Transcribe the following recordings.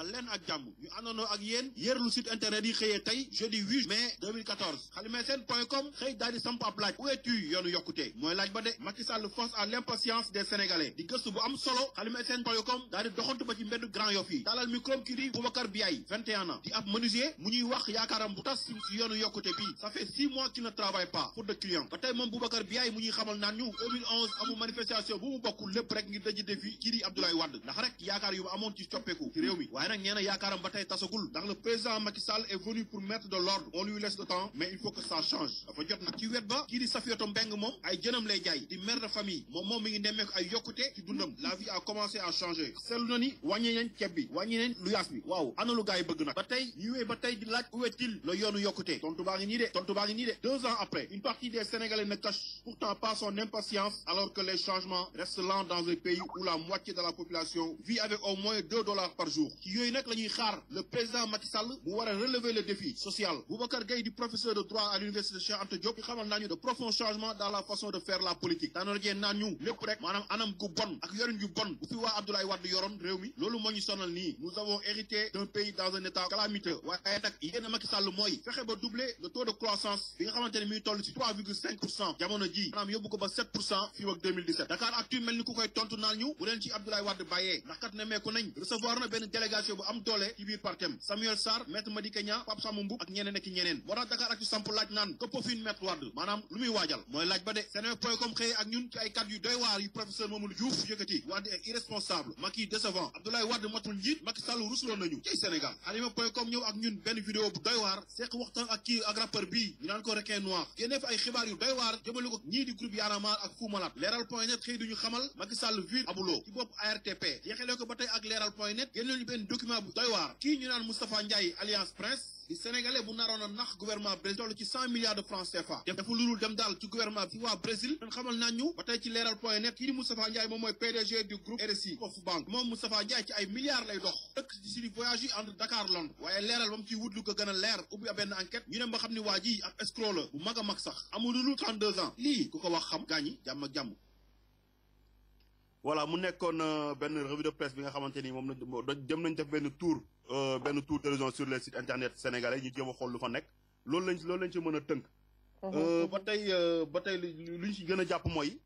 dal leen ak jàmm ñu àndandoo ak yéen yërlu site internet yi xëyee tey jeudi 8 mai 2014 xalimeeseen.com xëy daal di samp ab laaj où es-tu yoonu yokkute mooy laaj ba de Macky Sall face à l'impatience des Sénégalais di gëstu bu am solo xalimeeseen.com daal di doxantu ba ci mbeddu Grand Yoff yi taalal micro kii di Boubacar Biaye 21 ans di ab menuisier mu ñuy wax yaakaaram bu tas ci yoonu yokkute bii ça fait 6 mois qu'il ne travaille pas pour de clients ba tey moom Boubacar Biaye mu ñuy xamal naan ñu 2011 amul manifestation bu mu bokkul lépp rek ngir dëj défi kii di Abdoulaye Wade ndax rek yaakaar yu amoon ci coppeeku ci réew mi waaye nag nee na yaakaaram ba tey tasagul ndax le président Macky Sall est venu pour mettre de l'ordre on lui laisse le temps mais il faut que ça change dafa jot nag ci wet ba kii di Safiatou Mbeng moom ay jënam lay jaay di mère de famille moom mi ngi nemmeeku ay yokkute ci dundam la vie a commencé à changer seetlu na ni wàññi nañ ceeb bi wàññi nañ lu yaas bi waaw ana lu gars yi bëgg nag ba tey ñu wéy ba tey di laaj où est-il la yoonu yokkute tontu baa ngi nii de 2 ans après une partie des Sénégalais ne cache pourtant pas son impatience alors que les changements restent lents dans un pays où la moitié de la population vit avec au moins $2 par jour ci yooyu nag la ñuy xaar le président Macky Sall bu war a relever le défi social Boubacar Gueye di professeur de droit à l'université Cheikh Anta Diop di xamal naa ñu de profonds changements dans la façon de faire la politique daanaka jeen naan ñu lépp rek maanaam anam gu bon ak yorin gu bon bu fi waa Abdoulaye Wade yoroon réew mi loolu moo ñu sonal nii nous avons hérité d'un pays dans un état calamiteux waaye nag yéen Macky Sall mooy fexe ba doubler le taux de croissance bi nga xamante ne mi ngi toll ci 3,5% jamono ji maanaam yóbbu ko ba 7% fii ak 2017 Dakar Actu mel ni ku koy tontu naan ñu bu leen ci Abdoulaye Wade bàyyee ndax kat nemmeeku nañ recevoir na benn délégation bu am doole ci biir partem Samuel Sarr Maître Madické Niang Pape Samba Mboup ak ñeneen ak ñeneen moo tax Dakar Actu samp laaj naan këpp fi Maître Wade maanaam lu muy waajal mooy laaj ba de Seneweb.com xëyee ak ñun ci ay kàddu yu doy waar yu professeur Mamadou Diouf yëkkati Wade est irresponsable Macky décevant Abdoulaye Wade matul njiit Macky Sall rusloo nañu ci Sénégal Alima.com ñëw ak ñun benn vidéo bu doy waar seq waxtaan ak kii ak rappeur bii ñu naan ko requin noir génnee fa ay xibaar yu doy waar jëmale ko ñii di groupe Y'en a marre ak Fou Malade Leral.net xëy duñu xamal Macky Sall vide abuloo ci bopp ARTP jeexalee ko ba tey ak Leral.net génne ñu benn document bu doy waar kii ñu naan Moustapha Ndiaye alliance Prince di sénégalais bu naroon a nax gouvernement Brésil toll ci 100 milliards de francs CFA dafa lulul dem daal ci gouvernement bi waa Brésil dañ xamal naan ñu ba tey ci Leral.net kii di Moustapha Ndiaye moom mooy PDG du groupe RSI of banque moom Moustapha Ndiaye ci ay milliards lay dox dëkk ci di voyage yi entre Dakar Londres waaye leeral ba mu ciy wut lu ko gën a leer ubbi benn enquête ñu dem ba xam ni waa ji ab escroc la bu mag a mag sax amul lu 32 ans lii ku ko wax xam gaañi jàmm ak jàmm voilà mu nekkoon benn revue de presse bi nga xamante ni moom la jëm nañ def benn tour d'horizon sur les sites internet sénégalais ñu jéem a xool lu fa nekk loolu lañ ci mën a tënk. ba tey lu ñu ci gën a jàpp mooy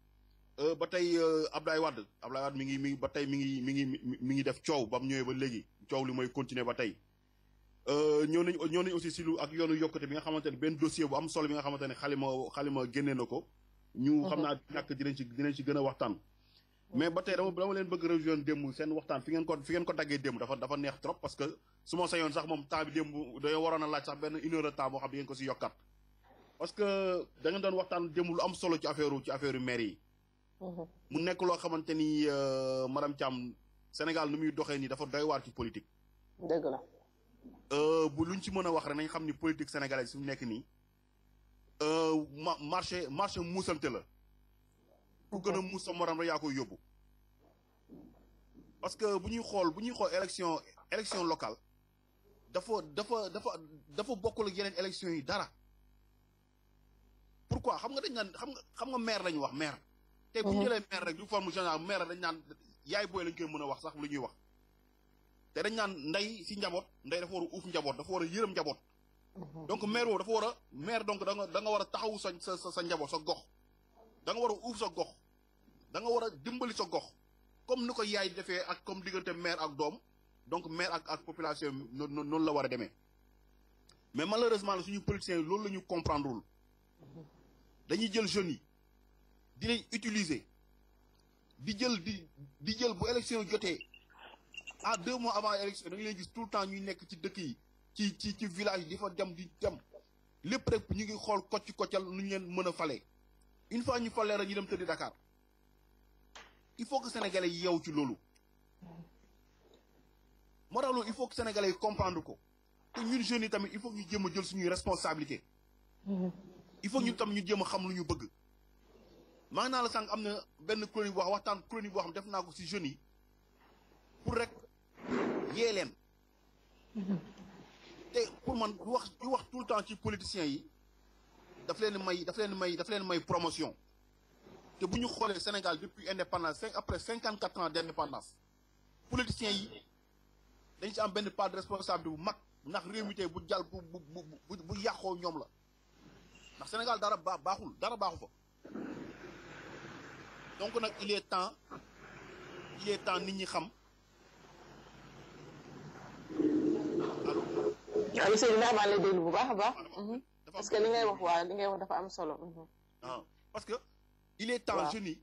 ba tey Abdoulaye Wade mi ngi def coow ba mu ñëwee ba léegi coow li mooy continuer ba tey. ñëw nañ aussi si lu ak yoonu yokkute bi nga xamante ne benn dossier bu am solo bi nga xamante ne xalima génnee na ko. ñu xam naa ñàkk dinañ ci gën a waxtaan. mais ba tey dama leen bëgg rejoindre démb seen waxtaan fi ngeen ko daggee démb dafa neex trop parce que su ma sañoon sax moom temps bi démb dañoo waroon a laaj sax benn 1 heure de temps boo xam ne ngeen ko si yokkat parce que da ngeen doon waxtaan démb lu am solo ci affaire maire yi. mu nekk loo xamante ni madame Thiam Sénégal nu muy doxee nii dafa doy waar ci politique. dëgg la. bu luñ ci mën a wax rek nañ xam ni politique sénégalaise su mu nekk nii marché muusante la. ku gën a muus sa morom rek yaa koy yóbbu parce que bu ñuy xool élection locale dafa bokkul ak yeneen élection yi dara pourquoi xam nga maire lañu wax maire te bu ñu jëlee maire rek du forme générale maire dañ naan yaay booy lañ koy mën a wax sax lu ñuy wax te dañ naan ndey si njaboot ndey dafa war a uuf njaboot dafa war a yërëm njaboot donc maire boobu dafa war a maire donc da nga war a taxawu sa njaboot sa gox da nga war a uuf sa gox da nga war a dimbali sa gox comme ni ko yaay defee ak comme diggante maire ak doom donc maire ak population noonu la war a demee mais malheureusement la suñu politiciens yi loolu la ñu comprendre wul dañuy jël jeunes yi di leen utiliser di jël bu élection jotee à 2 mois avant élection da nga leen gis tout le temps ñuy nekk ci dëkk yi ci village di fa dem lépp rek ñu ngi xool koccal nu ñu leen mën a falee une fois ñu falee rek ñu dem tëddi Dakar il faut que sénégalais yi yeewu ci loolu moo tax loolu il faut que sénégalais yi comprendre ko te ñun jeunes yi tamit il faut que ñu jéem a jël suñuy responsabilité il faut que ñun tamit ñu jéem a xam lu ñu bëgg maa ngi naa la sànq am na benn chronique boo xam def naa ko si jeunes yi pour rek yee leen te pour man du wax tout le temps ci politiciens yi daf leen may promotion te bu ñu xoolee Sénégal depuis indépendance après 54 ans d'indépendance politiciens yi dañ ci am benn part de responsabilité bu mag ndax réew mi tey bu jàll bu yàqoo ñoom la ndax Sénégal dara baaxul dara baaxu fa donc nag il est temps nit ñi xam allo Seydina maa ngi lay déglu bu baax a baax. parce que li ngay wax dafa am solo. parce que il est temps jeunes yi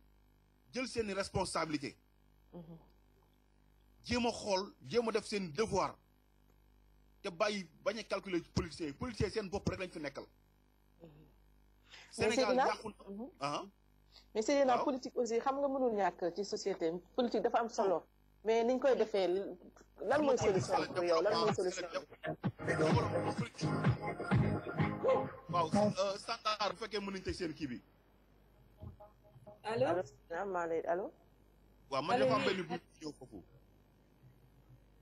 jël seen responsabilité. jéem a xool jéem a def seen devoir te bañ a calculer politiciens seen bopp rek lañ fi nekkal. Sénégal yàqu na mais Seydina politique aussi xam nga mënul ñàkk ci société politique dafa am solo mais niñ koy defee lan mooy solution pour yow lan mooy solution waaw standard bu fekkee mën nañu teg seen kii bi. allo allo. waaw man dafa am benn bu ñëw foofu.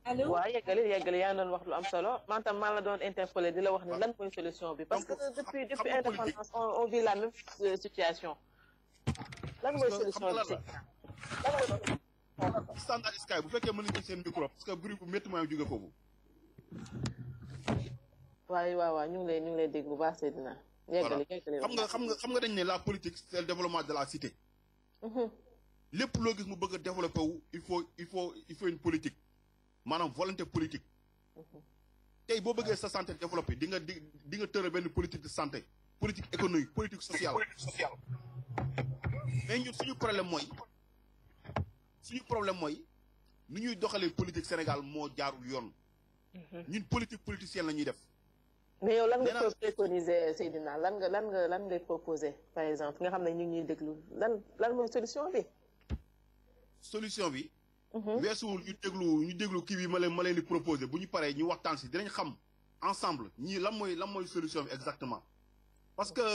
allo waaw yeggali yaa ngi doon wax lu am solo man tam maa la doon interpellé di la wax ni lan mooy solution bi parce que depuis indépendance on vit la même situation lan mooy solution bi standard sky bu fekkee mën nañu seen micro parce que bruit bu métti mooy jóge foofu. waaw ñu ngi lay dégg bu baax Seydina. yeggali xam nga dañ ne la politique c'est le développement de la cité. lépp loo gis mu bëgg a développé wu il faut une politique maanaam volonté politique. tey boo bëggee sa santé développé di nga tëral benn politique de santé politique économique politique sociale. mais ñun suñu problème mooy ni ñuy doxalee politique Sénégal moo jaarul yoon. ñun politicienne la ñuy def. mais yow lan nga préconiser Seydina lan ngay proposer par exemple nga xam ne ñu ngi ñuy déglu lan mooy solution bi. solution bi. weesuwul ñu déglu kii bi ma leen di proposer bu ñu paree ñu waxtaan si dinañ xam ensemble ñii lan mooy solution bi exactement parce que.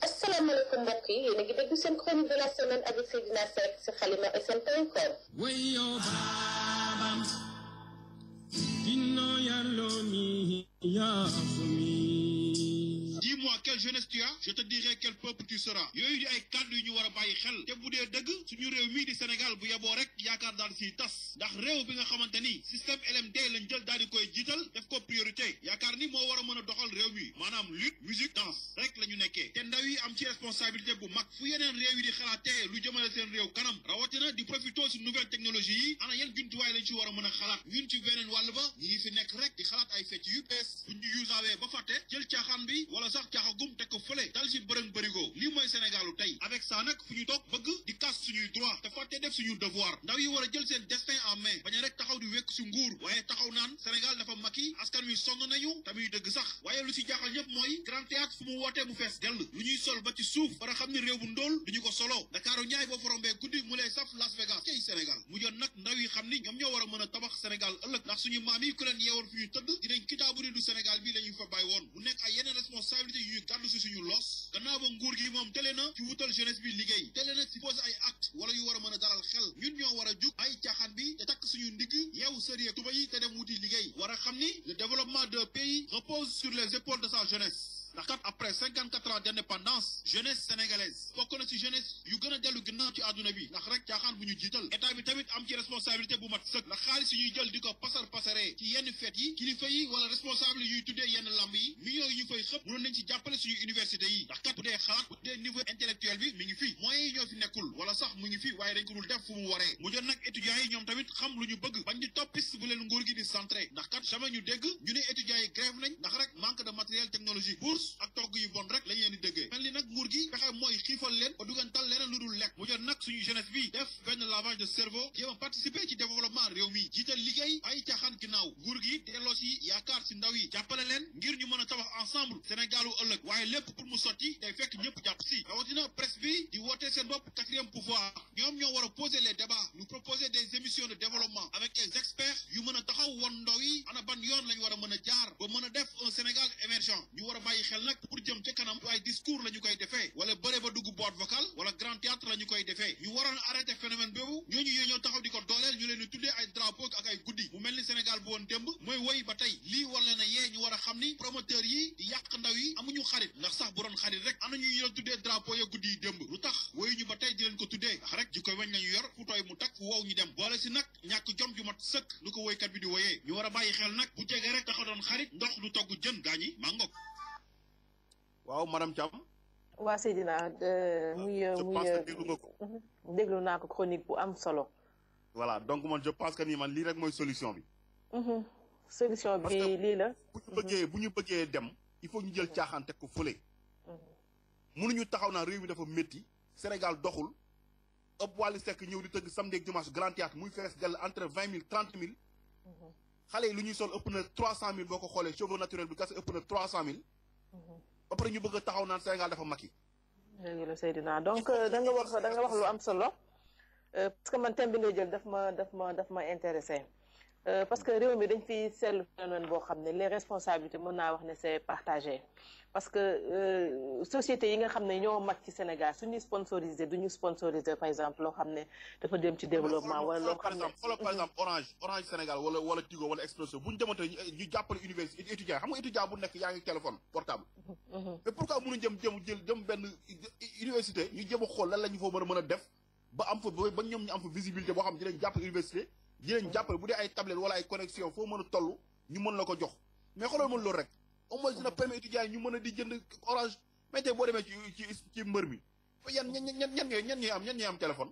asalaamaaleykum mbokk yi yéen a ngi déglu seen chronique de la semaine avec Seydina Seck si xalimasn.com. Dis-moi quelle jeunesse tu as, je te dirai quel peuple tu seras. yooyu di ay kàddu yu ñu war a bàyyi xel te bu dee dëgg suñu réew mii di Sénégal bu yeboo rek yaakaar daal siy tas ndax réew bi nga xamante ni système LMD lañ jël daal di koy jiital def ko priorité yaakaar ni moo war a mën a doxal réew mi maanaam lutte musique danse rek la ñu nekkee te ndaw yi am ci responsabilité bu mag fu yeneen réew yi di xalaatee lu jëmale seen réew kanam rawatina di profité si nouvelle technologie yi ana yan jumtuwaay lañ ci war a mën a xalaat ñun ci beneen wàll ba ñi ngi fi nekk rek di xalaat ay fecc yu bees buñ ñu usawee ba fàtte jël caaxaan bi wala sax caaxagum teg ko fële dal si bërëng bërigo lii mooy Sénégalu tey avec ça nag fu ñu toog bëgg di casse suñuy droit te fàtte def suñu devoir ndaw yi war a jël seen destin en main bañ a rek taxaw di wekk si nguur waaye taxaw naan Sénégal dafa makki askan wi sonn nañu tamit dëgg sax waaye lu si jaaxal ñëpp mooy grand théâtre fu mu wootee mu fees dell lu ñuy sol ba ci suuf bara xam ne réew bu ndóol duñu ko solo Dakaaru ñaay boo fa rombee guddi mu lay saf Las Vegas cey Sénégal mu joon nag ndaw yi xam ni ñoom ñoo war a mën a tabax Sénégal ëllëg ndax suñu maam yi ku leen yeewoon fi ñu tëdd dinañ kitaabu ni du Sénégal bi la ñu fa bàyyi woon mu nekk ay yeneen responsabilité yu ñu gàddu si suñu loos gannaaw ba nguur gi moom télé na ci wutal jeunesse bi liggéey télé na ci posé ay acte wala yu war a mën a dalal xel ñun ñoo war a jug ay caaxaan bi te takk suñu ndigg yeewu sëriñ tuba yi te dem wuti liggéey war a xam ni le développement d'un pays repose sur les épaules de sa jeunesse ndax kat après 54 ans d'indépendance jeunesse sénégalaise bokk na ci jeunesse yu gën a dellu ginnaaw ci àdduna bi ndax rek caaxaan bu ñu jiital état bi tamit am ci responsabilité bu mat sëkk ndax xaalis yi ñuy jël di ko pasaree ci yenn fête yi kilifa yi wala responsable yi ñuy tuddee yenn lamb yi millions yi ñu fay xëpp mënoon nañ ci jàppale suñu université yi ndax kat bu dee xalaat bu dee niveau intellectuel bi mi ngi fi moyens yi ñoo fi nekkul wala sax mu ngi fi waaye dañ ko dul def fu mu waree mu jot nag étudiants yi ñoom tamit xam lu ñu bëgg bañ di toppis bu leen nguur gi di centré ndax kat jamais ñu dégg ñu ne étudiants yi grève nañ ndax rek manque de matériel technologique bourse ak togg yu bon rek lañ leen di déggee mel ni nag nguur gi fexe mooy xiifal leen ba dugantal leneen lu dul lekk mu jot nag suñu jeunesse bi def benn lavage de cerveau jéem a participer ci développement réew mi jiital liggéey ay caaxaan ginnaaw nguur gi delloo si yaakaar si ndaw yi jàppale leen ngir ñu mën a tabax ensemble Sénégalu ëllëg waaye lépp pour mu sotti day fekk ñëpp jàpp si rawatina presse bi di wootee seen bopp quatrième pouvoir ñoom ñoo war a poser les débats nous proposer des émissions de développement avec des experts yu mën a taxaw won ndaw yi ana ban yoon lañ war a mën a jaar ba mën a def un Sénégal émergent ñu war a bàyyi xel nag pour jëm ca kanam ay discours la ñu koy defee wala bëre ba dugg boîte vocale wala grand théâtre la ñu koy defee ñu waroon arrêté phénomène boobu ñooñu ñoo taxaw di ko dooleel ñu leen di tuddee ay drapeau ak ay guddi mu mel ni Sénégal bu woon démb mooy woy ba tey lii war leen a yee ñu war a xam ni promoteur yi di yàq ndaw yi amuñu xarit ndax sax bu doon xarit rek ana ñuy yor tuddee drapeau ya guddi yi démb lu tax woyu ñu ba tey di leen ko tuddee ndax rek ji koy wañ lañu yor fu tooy mu takk fu wow ñu dem boole si nag ñàkk jom ju mat sëkk lu ko woykat bi di woyee ñu war a bàyyi xel nag bu jege rek taxa doon xarit ndox du togg jën gaañi mangok waaw madame Thiam waa Seydina déglu naa ko chronique bu am solo. voilà donc man je pense que nii man lii rek mooy solution bi. solution bi lii la. bu ñu bëggee dem il faut ñu jël caaxaan teg ko fële. mënuñu taxaw naa réew mi dafa métti Sénégal doxul ëpp Wally Seck ñëw di tëgg samedi ak dimanche grand théâtre muy fees dell entre 20 000 30 000. xale yi lu ñuy sol ëpp na 300 000 boo ko xoolee cheveux naturel bi kese ëpp na 300 000. ba pare ñu bëgg a taxaw naan Sénégal dafa makki. léegi la Seydina donc da nga wax lu am solo parce que man thème bi nga jël daf ma intéressé parce que réew mi dañ fi seetlu phénomène boo xam ne les responsabilités mën naa wax ne c'est partagé parce que société yi nga xam ne ñoo mag ci Sénégal suñuy sponsorisé duñu sponsorisé par exemple loo xam ne dafa dem ci développement wala loo xam ne xoolal par exemple Orange Sénégal wala Tigo wala Expresso bu ñu demante ñu jàppale université étudiant xam nga étudiant bu nekk yaa ngi téléphone portable mais pourquoi mënuñ jëm benn université ñu jëm a xool lan la ñu fa mën a def ba am fa ba ñoom ñu am fa visibilité boo xam ne dinañ jàppale université dinañ jàppale bu dee ay tablette wala ay connexion foo mën a toll ñu mën la ko jox mais xoolal mën loolu rek au moins dina permettre étudiants yi ñu mën a di jënd Orange mais tey boo demee ci mbër mi ñan ñooy am téléphone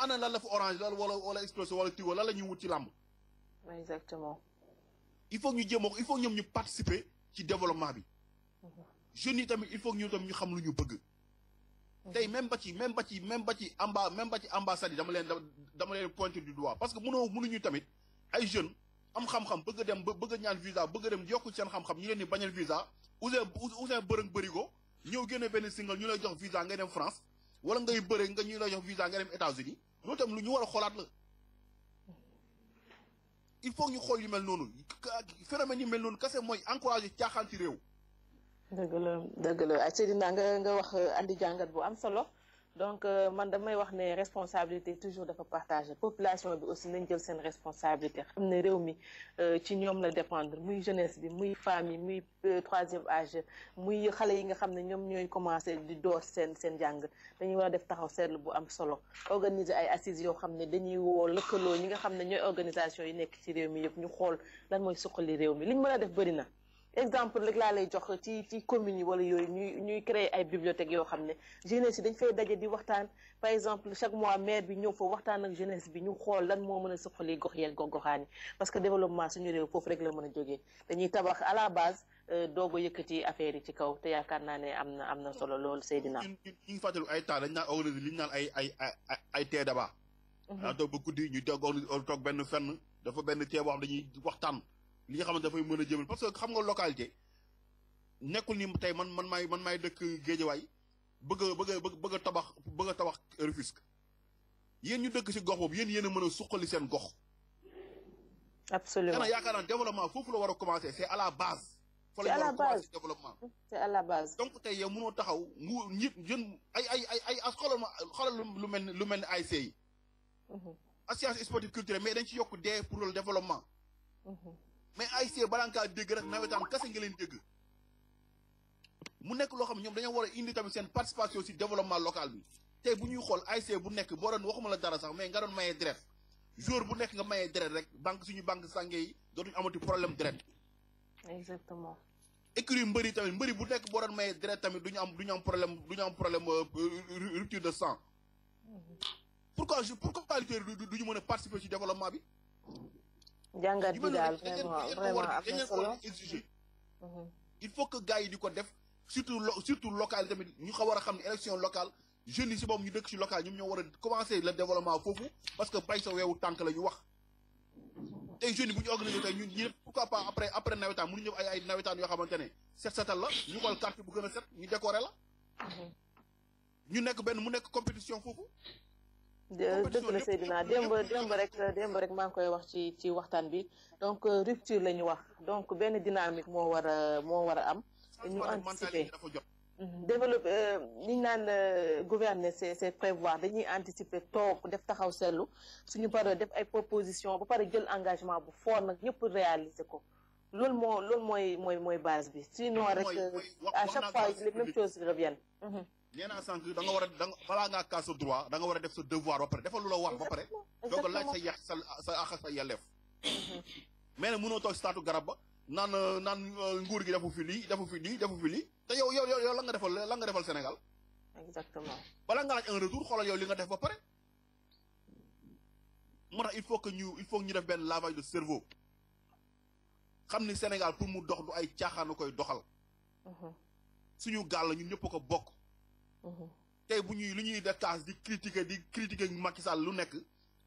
ana lan la fa Orange la wala Expresso wala Tigo lan la ñuy wut ci làmb exactement il faut ñu ñoom ñu participer ci développement bi jeunes yi tamit il faut ñu tam ñu xam lu ñu bëgg tey même ba ci ambassade yi dama leen pointer du doigt parce que mënuñu tamit ay jeunes am xam-xam bëgg a dem bëgg a ñaan visa bëgg a dem yokku seen xam-xam ñu leen di bañal visa Ouzin bërëng bërigo ñëw génne benn single ñu lay jox visa ngay dem France wala ngay bëre nga ñu lay jox visa nga dem États-Unis loolu tam lu ñu war a xoolaat la il faut ñu xool yu mel noonu phénomène yu mel noonu kese mooy encourager caaxaan ci réew. dëgg la ay Seydina nga wax andi jàngat bu am solo donc man damay wax ne responsabilité toujours dafa partagé population bi aussi nañ jël seen responsabilité xam ne réew mi ci ñoom la dépendre muy jeunesse bi muy femme yi muy troisième âge muy xale yi nga xam ne ñoom ñooy commencé di door seen jàng dañuy war a def taxaw seetlu bu am solo organiser ay assises yoo xam ne dañuy woo lëkkaloo ñi nga xam ne ñooy organisation yi nekk ci réew mi yëpp ñu xool lan mooy suqali réew mi liñ mën a def bëri na exemple rek laa lay jox ci communes yi wala yooyu ñuy créer ay bibliothèques yoo xam ne jeunesse yi dañ fay daje di waxtaan par exemple chaque mois maire bi ñëw fa waxtaan ak jeunesse bi ñu xool lan moo mën a suqali gox yeeg gox-goxaan yi parce que développement suñu réew foofu rek la mën a jógee dañuy tabax à la base doog a yëkkati affaire yi ci kaw te yaakaar naa ne am na solo loolu Seydina. ñu ngi fàttali ay temps dañ naan organiser li ñu naan ay tee débat. daa toog ba guddi ñu toog benn fenn dafa benn tee boo xam dañuy waxtaan. li nga xamante dafay mën a jëmal parce que xam nga localité nekkul ni tey man maay dëkk Géejawaay bëgg a tabax Rufisque yéen ñu dëkk si gox boobu yéen a mën a suqali seen gox. absolument yaakaar naa développement foofu la war a commencer c'est à la base. c'est à la base développement. c'est à la base. donc tey yow mënoo taxaw ñëpp jeune ay xoolal lu mel ni ASC yi. association sportive culturelle mais dañ ci yokk dee pour le développement. mais ASC balaa nga kaa dégg rek nawetaan kese nga leen dégg mu nekk loo xam ne ñoom dañoo war a indi tamit seen participation ci développement local bi tey bu ñuy xool ASC bu nekk boo doon waxuma la dara sax mais nga doon mayee deret jour bu nekk nga mayee deret rek suñu banque sange yi dootuñu amati problème deret. exactement. écurie mbëri tamit mbëri bu nekk boo doon mayee deret tamit du ñu am problème rupture de sang. pourquoi du ñu mën a participer ci développement bi. jàngat bi daal vraiment am na solo il faut que gars yi di ko def surtout local yi tamit ñu war a xam ne élection locale jeunes yi si boobu ñu dëkk si local ñoom ñoo war a commencer le développement foofu parce que bay sa weewu tànk la ñu wax tey jeunes yi bu ñu organiser tey ñun pourquoi pas après nawetaan mënu ñëw ay nawetaan yoo xamante ne setal la ñu xool carte bu gën a set ñu décorer la ñu nekk mu nekk compétition foofu. dëgg la Seydina démb rek maa ngi koy wax ci waxtaan bi donc rupture la ñu wax donc benn dynamique moo war a am ñu anticiper développer li ñu naan gouverner c'est prévoir dañuy anticiper toog def taxaw seetlu suñu paree def ay proposition ba pare jël engagement bu fort nag ñëpp réaliser ko loolu mooy base bi sinon rek à chaque fois les mêmes choses reviennent. nee naa sànq da nga war a balaa ngaa kaas sa droit da nga war a def sa devoir ba pare defal lu la war ba pare donc laaj sa yàq sa àq sa yelleef mais nag mënoo toog si taatu garab ba naan nguur gi defu fi lii te yow la nga defal Sénégal. exactement. bala nga laaj un retour xoolal yow li nga def ba pare moo tax il faut que ñu def benn lavage de cerveau xam ni Sénégal pour mu dox du ay caaxaanu koy doxal. suñu gaal la ñun ñëpp ko bokk. tey li ñuy def kaas di critiquer Macky Sall lu nekk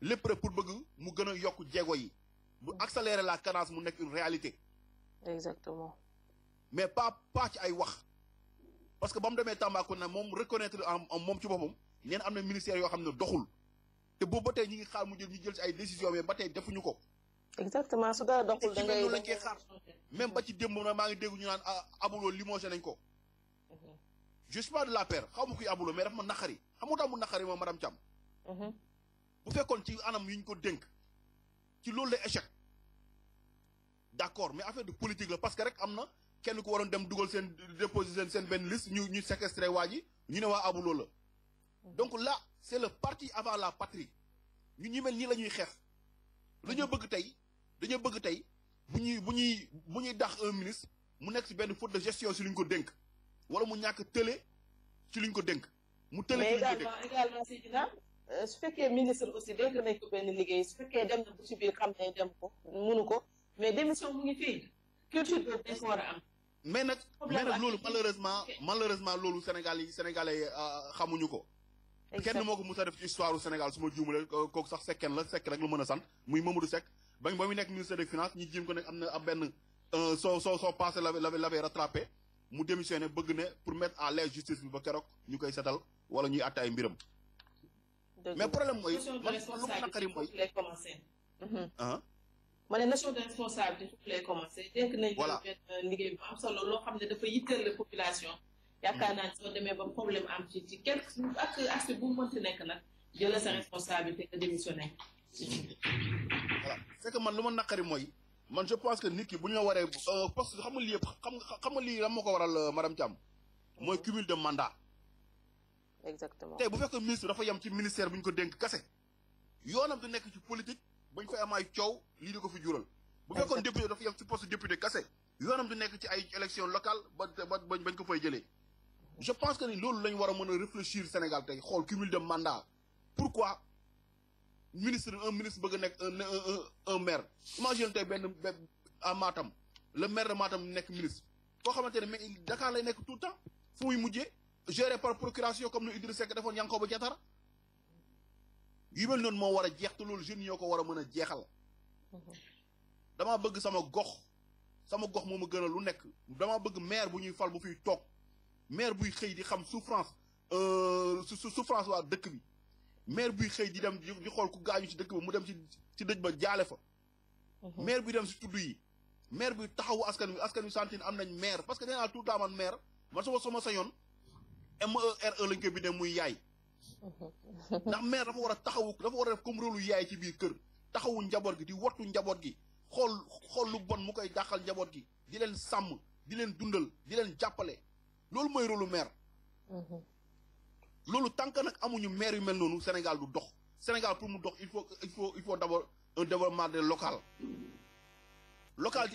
lépp rek pour bëgg mu gën a yokk jéego yi bu accélérer la cadence mu nekk une réalité. exactement. mais pas ci ay wax parce que ba mu demee Tambacounda moom reconnaître moom ci boppam neen am na ministère yoo xam ne doxul te boobu ba tey ñu ngi xaar mu jël ci ay décisions mais ba tey defuñu ko. exactement su dara doxul da ngay lañ koy xaar même ba ci démb na maa ngi dégg ñu naan abuloo limogé nañ ko. je suis pas de la paire xaw ma kuy abuloo mais dafa ma naqari xam nga tax mu naqari moom madame Thiam. bu fekkoon ci anam yi ñu ko dénk ci loolu la échec d'accord mais affaire de politique la parce que rek am na kenn ku waroon dem dugal seen déposer seen benn liste ñu séquestré waa ji ñu ne waa abuloo la donc là c'est le parti avant la patrie ñu mel nii la ñuy xeex dañoo bëgg tey bu ñuy dax un ministre mu nekk ci benn faute de gestion ci li ñu ko dénk wala mu ñàkk tële ci li ñu ko dénk mu tële ci li ñu ko dénk mais également Seydina su fekkee ministre aussi dénk nañ ko benn liggéey su fekkee dem na bu ci biir xam ne dem ko munu ko mais démission mu ngi fii culture boobu dañ ko war a am. mais nag loolu malheureusement loolu sénégalais xamuñu ko. kenn moo ko mos a def ci histoire du Sénégal su ma juumalee kooku sax sekken rek la mën a sant muy Mamadou Seck ba muy nekk ministre des finances ñi jéem ko ne am na benn soo passé l'avait rattrapé mu démissionné bëgg ne pour mettre à l'aise justice bi ba keroog ñu koy setal wala ñuy àtte ay mbiram. mais problème mooy man lu ma naqari mooy. ma ne notion de responsabilité foofu lay commencé. dénk nañ benn liggéey bu am solo loo xam ne dafa yitteel la population. yaakaar naa ne soo demee ba problème am ci quelque ak aspect bu mu mënti nekk nag jël sa responsabilité nga démissionné. voilà c'est que man lu ma naqari mooy man je pense que nit ki bu ñu la waree poste xam nga lii yëpp xam nga lii lan moo ko waral madame Thiam mooy cumul de mandat. exactement tey bu fekkee ministre dafa yem ci ministère bu ñu ko dénk kase yoonam du nekk ci politique bañ koy am ay coow lii di ko fi jural. bu fekkoon député dafa yem ci poste député kase yoonam du nekk ci ay élection locale bañ ko fay jëlee. je pense que ni loolu lañ war a mën a réfléchir Sénégal tey xool cumul de mandat pourquoi un ministre bëgg a nekk un maire imagine tey benn à Matam le maire de Matam nekk ministre koo xamante ne mais Dakar lay nekk tout le temps fu muy mujjee géré par procuration comme ni Idriss Seck defoon Yankhoba Diattara yu mel noonu moo war a jeex te loolu jeunes yoo ko war a mën a jeexal damaa bëgg sama gox moo ma gën a lu nekk damaa bëgg maire bu ñuy fal bu fiy toog maire buy xëy di xam souffrance waa dëkk bi maire buy xëy di dem di xool ku gaañu ci dëkk ba mu dem ci dëj ba jaale fa maire buy dem si tudd yi maire buy taxawu askan wi santine am nañ maire parce que nee naa tout le temps man maire man sama sañoon MERE lañ koy bindee muy yaay ndax maire dafa war a taxawu dafa war a def comme rôle yaay ci biir kër taxawu njaboot gi di wattu njaboot gi xool lu bon mu koy dàqal njaboot gi di leen sàmm di leen dundal di leen jàppale loolu mooy rôle maire loolu tant que nag amuñu maire yu mel noonu Sénégal du dox Sénégal pour mu dox il faut d'abord un développement de local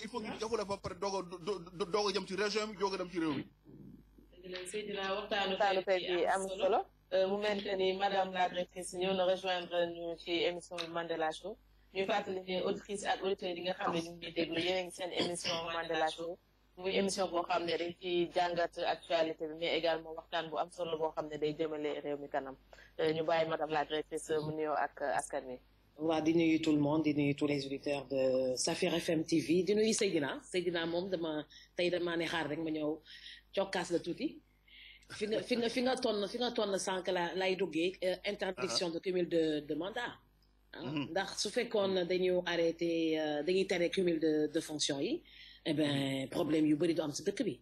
il faut ñu defale ba pare doog a jëm ci région bi doog a dem ci réew mi. Seydina waxtaanu tey bi am solo mu mel que ni madame la directrice ñëw na rejoindre ñu ci émission Mandela Show ñuy fàttali ne auditrice ak auditeurs yi nga xam ne ñu ngi déglu yéen a ngi seen émission Mandela Show muy émission boo xam ne dañ ci jàngat actualité bi mais également waxtaan bu am solo boo xam ne day jëmale réew mi kanam ñu bàyyi madame la directrice mu nuyoo ak askan wi. waaw di nuyu tout le monde di nuyu tous les auditeurs de Safir FM TV di nuyu Seydina moom tey damaa ne xaar rek ma ñëw cokkaas la tuuti fi nga tonn sànq lay duggee interdiction de cumul de mandat ndax su fekkoon dañu arrêté dañuy tere cumul de fonction yi eh ben problème yu bëri du am si dëkk bi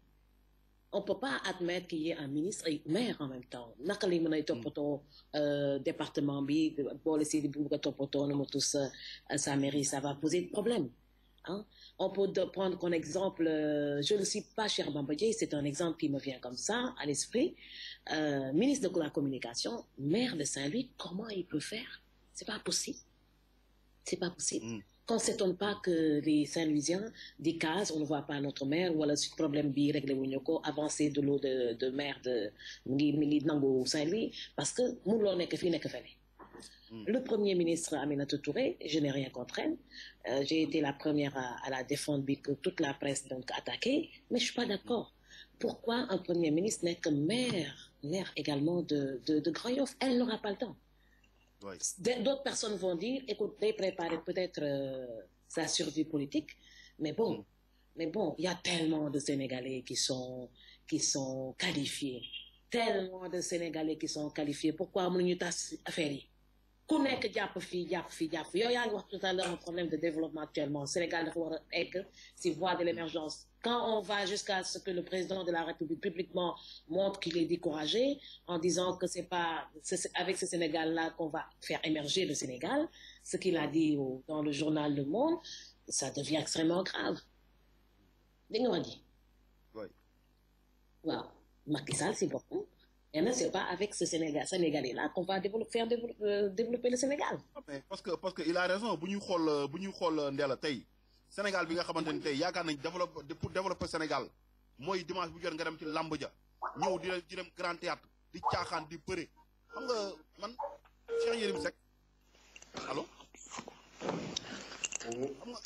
on peut pas admettre qu'il y ait un ministre et maire en même temps naka lay mën a toppatoo département bi boole si bu bëgg a toppatoo nu mu tous sa mairie ça va poser problème hein. On peut prendre comme exemple, je ne cite pas Cheikh Bamba Dièye, c'est un exemple qui me vient comme ça à l'esprit, ministre de la Communication, maire de Saint-Louis, comment il peut faire? C'est pas possible. C'est pas possible. Qu'on ne s'étonne pas que les Saint-Louisiens des cases, on ne voit pas notre maire, ou alors ce problème bi réglé wuñu ko avancé de l'eau de maire de mi ngi nangu Saint-Louis, parce que mënuloo nekk fii nekk fële. Le Premier ministre Aminata Touré, je n'ai rien contre elle. J'ai été la première à la défendre, que toute la presse donc attaquée, mais je suis pas d'accord. Pourquoi un Premier ministre n'est que maire également de Grand Yoff? Elle n'aura pas le temps. Ouais. D'autres personnes vont dire, écoutez, préparez peut-être sa survie politique, mais bon, il y a tellement de Sénégalais qui sont qualifiés, tellement de Sénégalais qui sont qualifiés. Pourquoi mënuñu tas affaire yi? Ku nekk jàpp fii yow yaa ngi wax tout à l'heure un problème de développement actuellement Sénégal dafa war a egg si voie de l'émergence. Quand on va jusqu'à ce que le président de la République publiquement montre qu'il est découragé en disant que c'est avec ce Sénégal-là qu'on va faire émerger le Sénégal, ce qu'il a dit dans le journal Le Monde, ça devient extrêmement grave. Dégg nga wax ji. Oui. Waaw, Macky Sall c'est beaucoup. Et non, c'est pas avec ce Sénégalais-là qu'on va développer le Sénégal. Mais parce que il a raison bu ñuy xool Ndella tey Sénégal bi nga xamante ni tey yaakaar nañ pour développer Sénégal mooy dimanche bu jot nga dem ci làmb ja ñëw di dem grand théâtre di caaxaan di bëre xam nga man Cheikh Yérim Seck allo.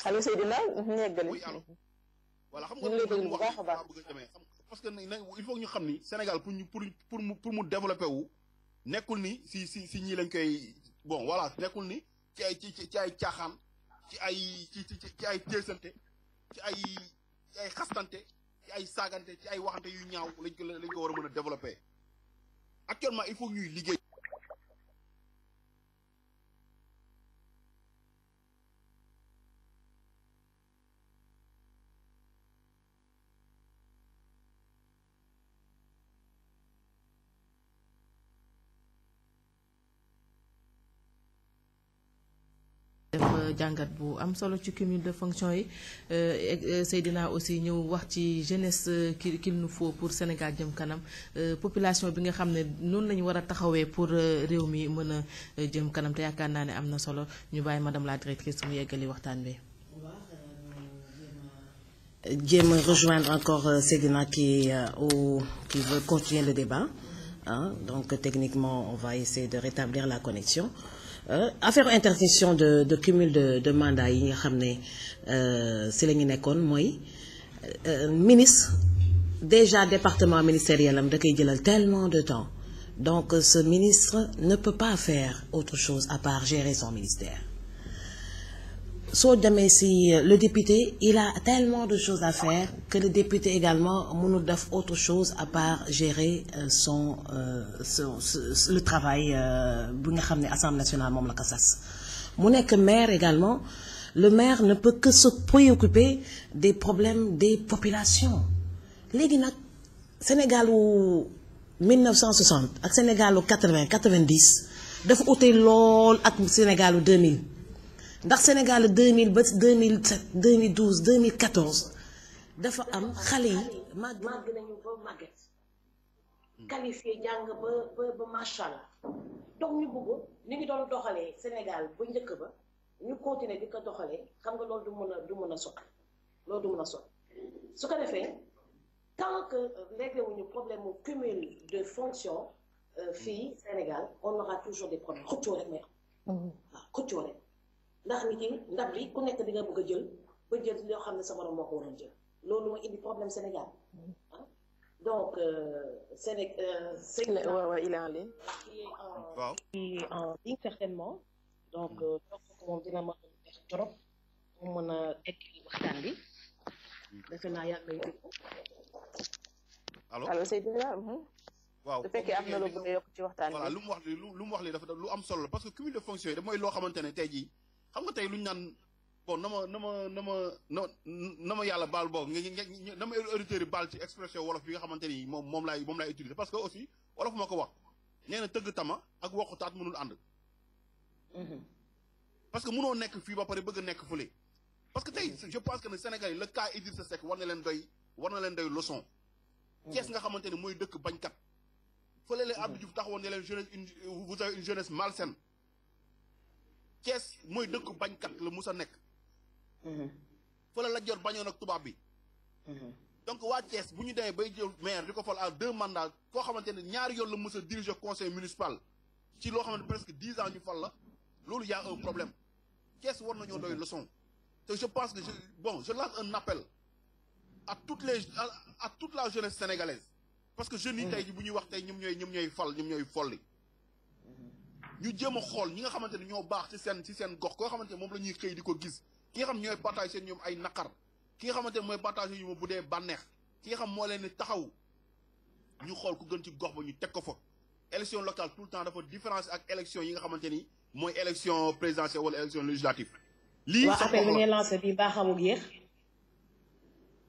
allo Seydina ñeggali. oui allo. voilà xam nga lu mu wax bëgg a demee parce que il faut ñu xam ni Sénégal pour mu développer wu nekkul ni si ñii lañ koy bon voilà nekkul ni ci ay caaxaan ci ay teesante ci ay xastante ci ay saagante ci ay waxante yu ñaaw lañ ko war a mën a développer actuellement il faut ñuy liggéey. def jàngat bu am solo ci cumul de fonction yi Seydina aussi ñëw wax ci jeunesse qu'il nous faut pour Sénégal jëm kanam population bi nga xam ne noonu lañu war a taxawee pour réew mi mën a jëm kanam te yaakaar naa ne am na solo ñu bàyyi madame la directrice mu yeggali waxtaan bi. jéem a rejoindre encore Seydina qui veut continuer le débat donc techniquement on va essayer de rétablir la connexion. Affaire interdiction de cumul de mandat yi nga xam ne si la ñu nekkoon mooy ministre déjà département ministériel am da koy jëlal tellement de temps donc ce ministre ne peut pas faire autre chose à part gérer son ministère. Soo demee si le député il a tellement de choses à faire que le député également mënul def autre chose à part gérer le travail bi nga xam ne Assemblée nationale moom la ko sas mu nekk maire également le maire ne peut que se préoccuper des problèmes des populations léegi nag Sénégalu 1960 ak Sénégalu 80 90 dafa ute lool ak Sénégalu 2000 ndax Sénégal 2000 ba 2007 2012 2014 dafa am xale yi màgg nañu ba màgget qualifié jàng ba macha allah donc ñu bëgg ni ngi doon doxalee Sénégal ba njëkk ba ñu continuer di ko doxalee xam nga loolu du mën a sotti su ko defee tant que réglé wuñu problème mu cumul de fonction fii Sénégal on aura toujours des problèmes xëccoo rek may am waaw xëccoo rek ndax nit ñi ndab li ku nekk di nga bëgg a jël ba jël loo xam ne sa morom moo ko waroon jël loolu mooy indi problème Sénégal donc il est en ligne. qui est en ligne certainement donc moom dina mën a def trop mu mën a egg waxtaan bi defe naa yàgg lay dégg. allo Seydina. waaw bu fekkee am na lu bëgg a yokk ci waxtaan bi. voilà lu mu wax li dafa lu am solo la parce que cumul de fonction yi da mooy loo xamante ne tey jii xam nga tey lu ñu naan bon na ma yàlla baal boog na ma auditeurs yi baal ci expression wolof bi nga xamante ni moom laay utiliser parce que aussi wolof moo ko wax nee na tëgg tama ak waxutaat mënul ànd. parce que mënoo nekk fii ba pare bëgg a nekk fële. parce que tey je pense que ne Sénégal yi le cas Idrissa Seck war na leen doy leçon. Thiès nga xamante ni mooy dëkk bañkat. fële la Abdou Diouf taxawoon ne leen jeunesse vous avez une jeunesse malsaine. Thiès mooy dëkk bañkat la mus a nekk. fële la jot bañoon ak tubaab bi. donc waa Thiès bu ñu demee bay jël maire di ko fal à 2 mandats koo xamante ne ñaari yoon la mus a diriger conseil municipal ci loo xamante presque 10 ans ñu fal la loolu y a un problème Thiès war nañoo doy leçon te je pense que je lance un appel à toute la jeunesse sénégalaise parce que jeunes yi tey ji bu ñuy wax tey ñoom ñooy folli ñu jéem a xool ñi nga xamante ne ñoo baax ci seen gox koo xamante ne moom la ñuy xëy di ko gis ki nga xam ñooy partage seen ñoom ay naqar ki nga xamante ne mooy partage yu ma bu dee bànneex ki nga xam moo leen ni taxaw ñu xool ku gën ci gox ba ñu teg ko fa élection locale tout le temps dafa différence ak élection yi nga xamante ni mooy élection présidentielle wala élection législative lii waa appel bi ngeen lancé bi baaxamul yéex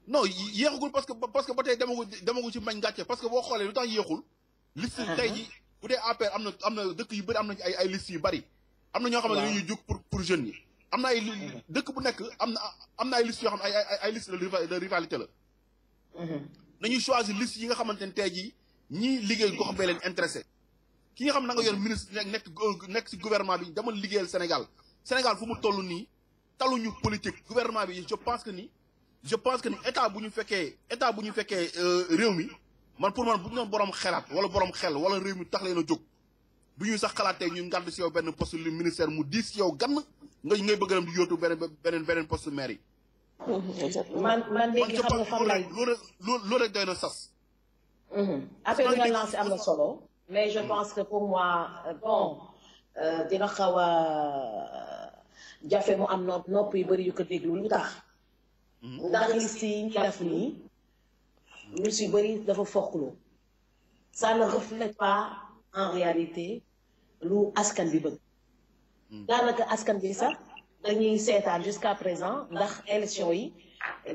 non yéexagul parce que ba tey demagu ci mbañ ngàcce parce que boo xoolee lu tax yéexul liste tey ji bu dee APR am na dëkk yu bëri am nañ ay liste yu bëri am na ñoo xamante ne ñuy jóg pour jeunes yi am na ay dëkk bu nekk am na ay liste yoo xam ay liste de rivalité la nañuy choisir liste yi nga xamante ne tey jii ñii liggéey gox bee leen intéressé ki nga xam na nga yor ministre nekk ci gouvernement bi dama liggéeyal Sénégal fu mu toll nii taluñu politique gouvernement bi je pense que ni état bu ñu fekkee réew mi pour man bu ñu doon borom xelaat wala borom xel wala réew mi tax leen a jóg bu ñuy sax xalaatee ñu ngàdd si yow benn poste lu ministère mu diis si yow gann ngay bëgg a dem di yóotu beneen poste maire yi. man léegi xam nga fan lay loolu rek doy na sas. affaire bi nga lancé am na solo. mais je pense que pour moi dina xaw a jafe mu am nopp yu bëri yu ko déglu lu tax. ndax liste yi ñu def nii ñu si bëri dafa foqloo. ça ne reflète pas en réalité lu askan bi bëgg. daanaka askan bi sax dañuy seetaan jusqu'à présent ndax élection yi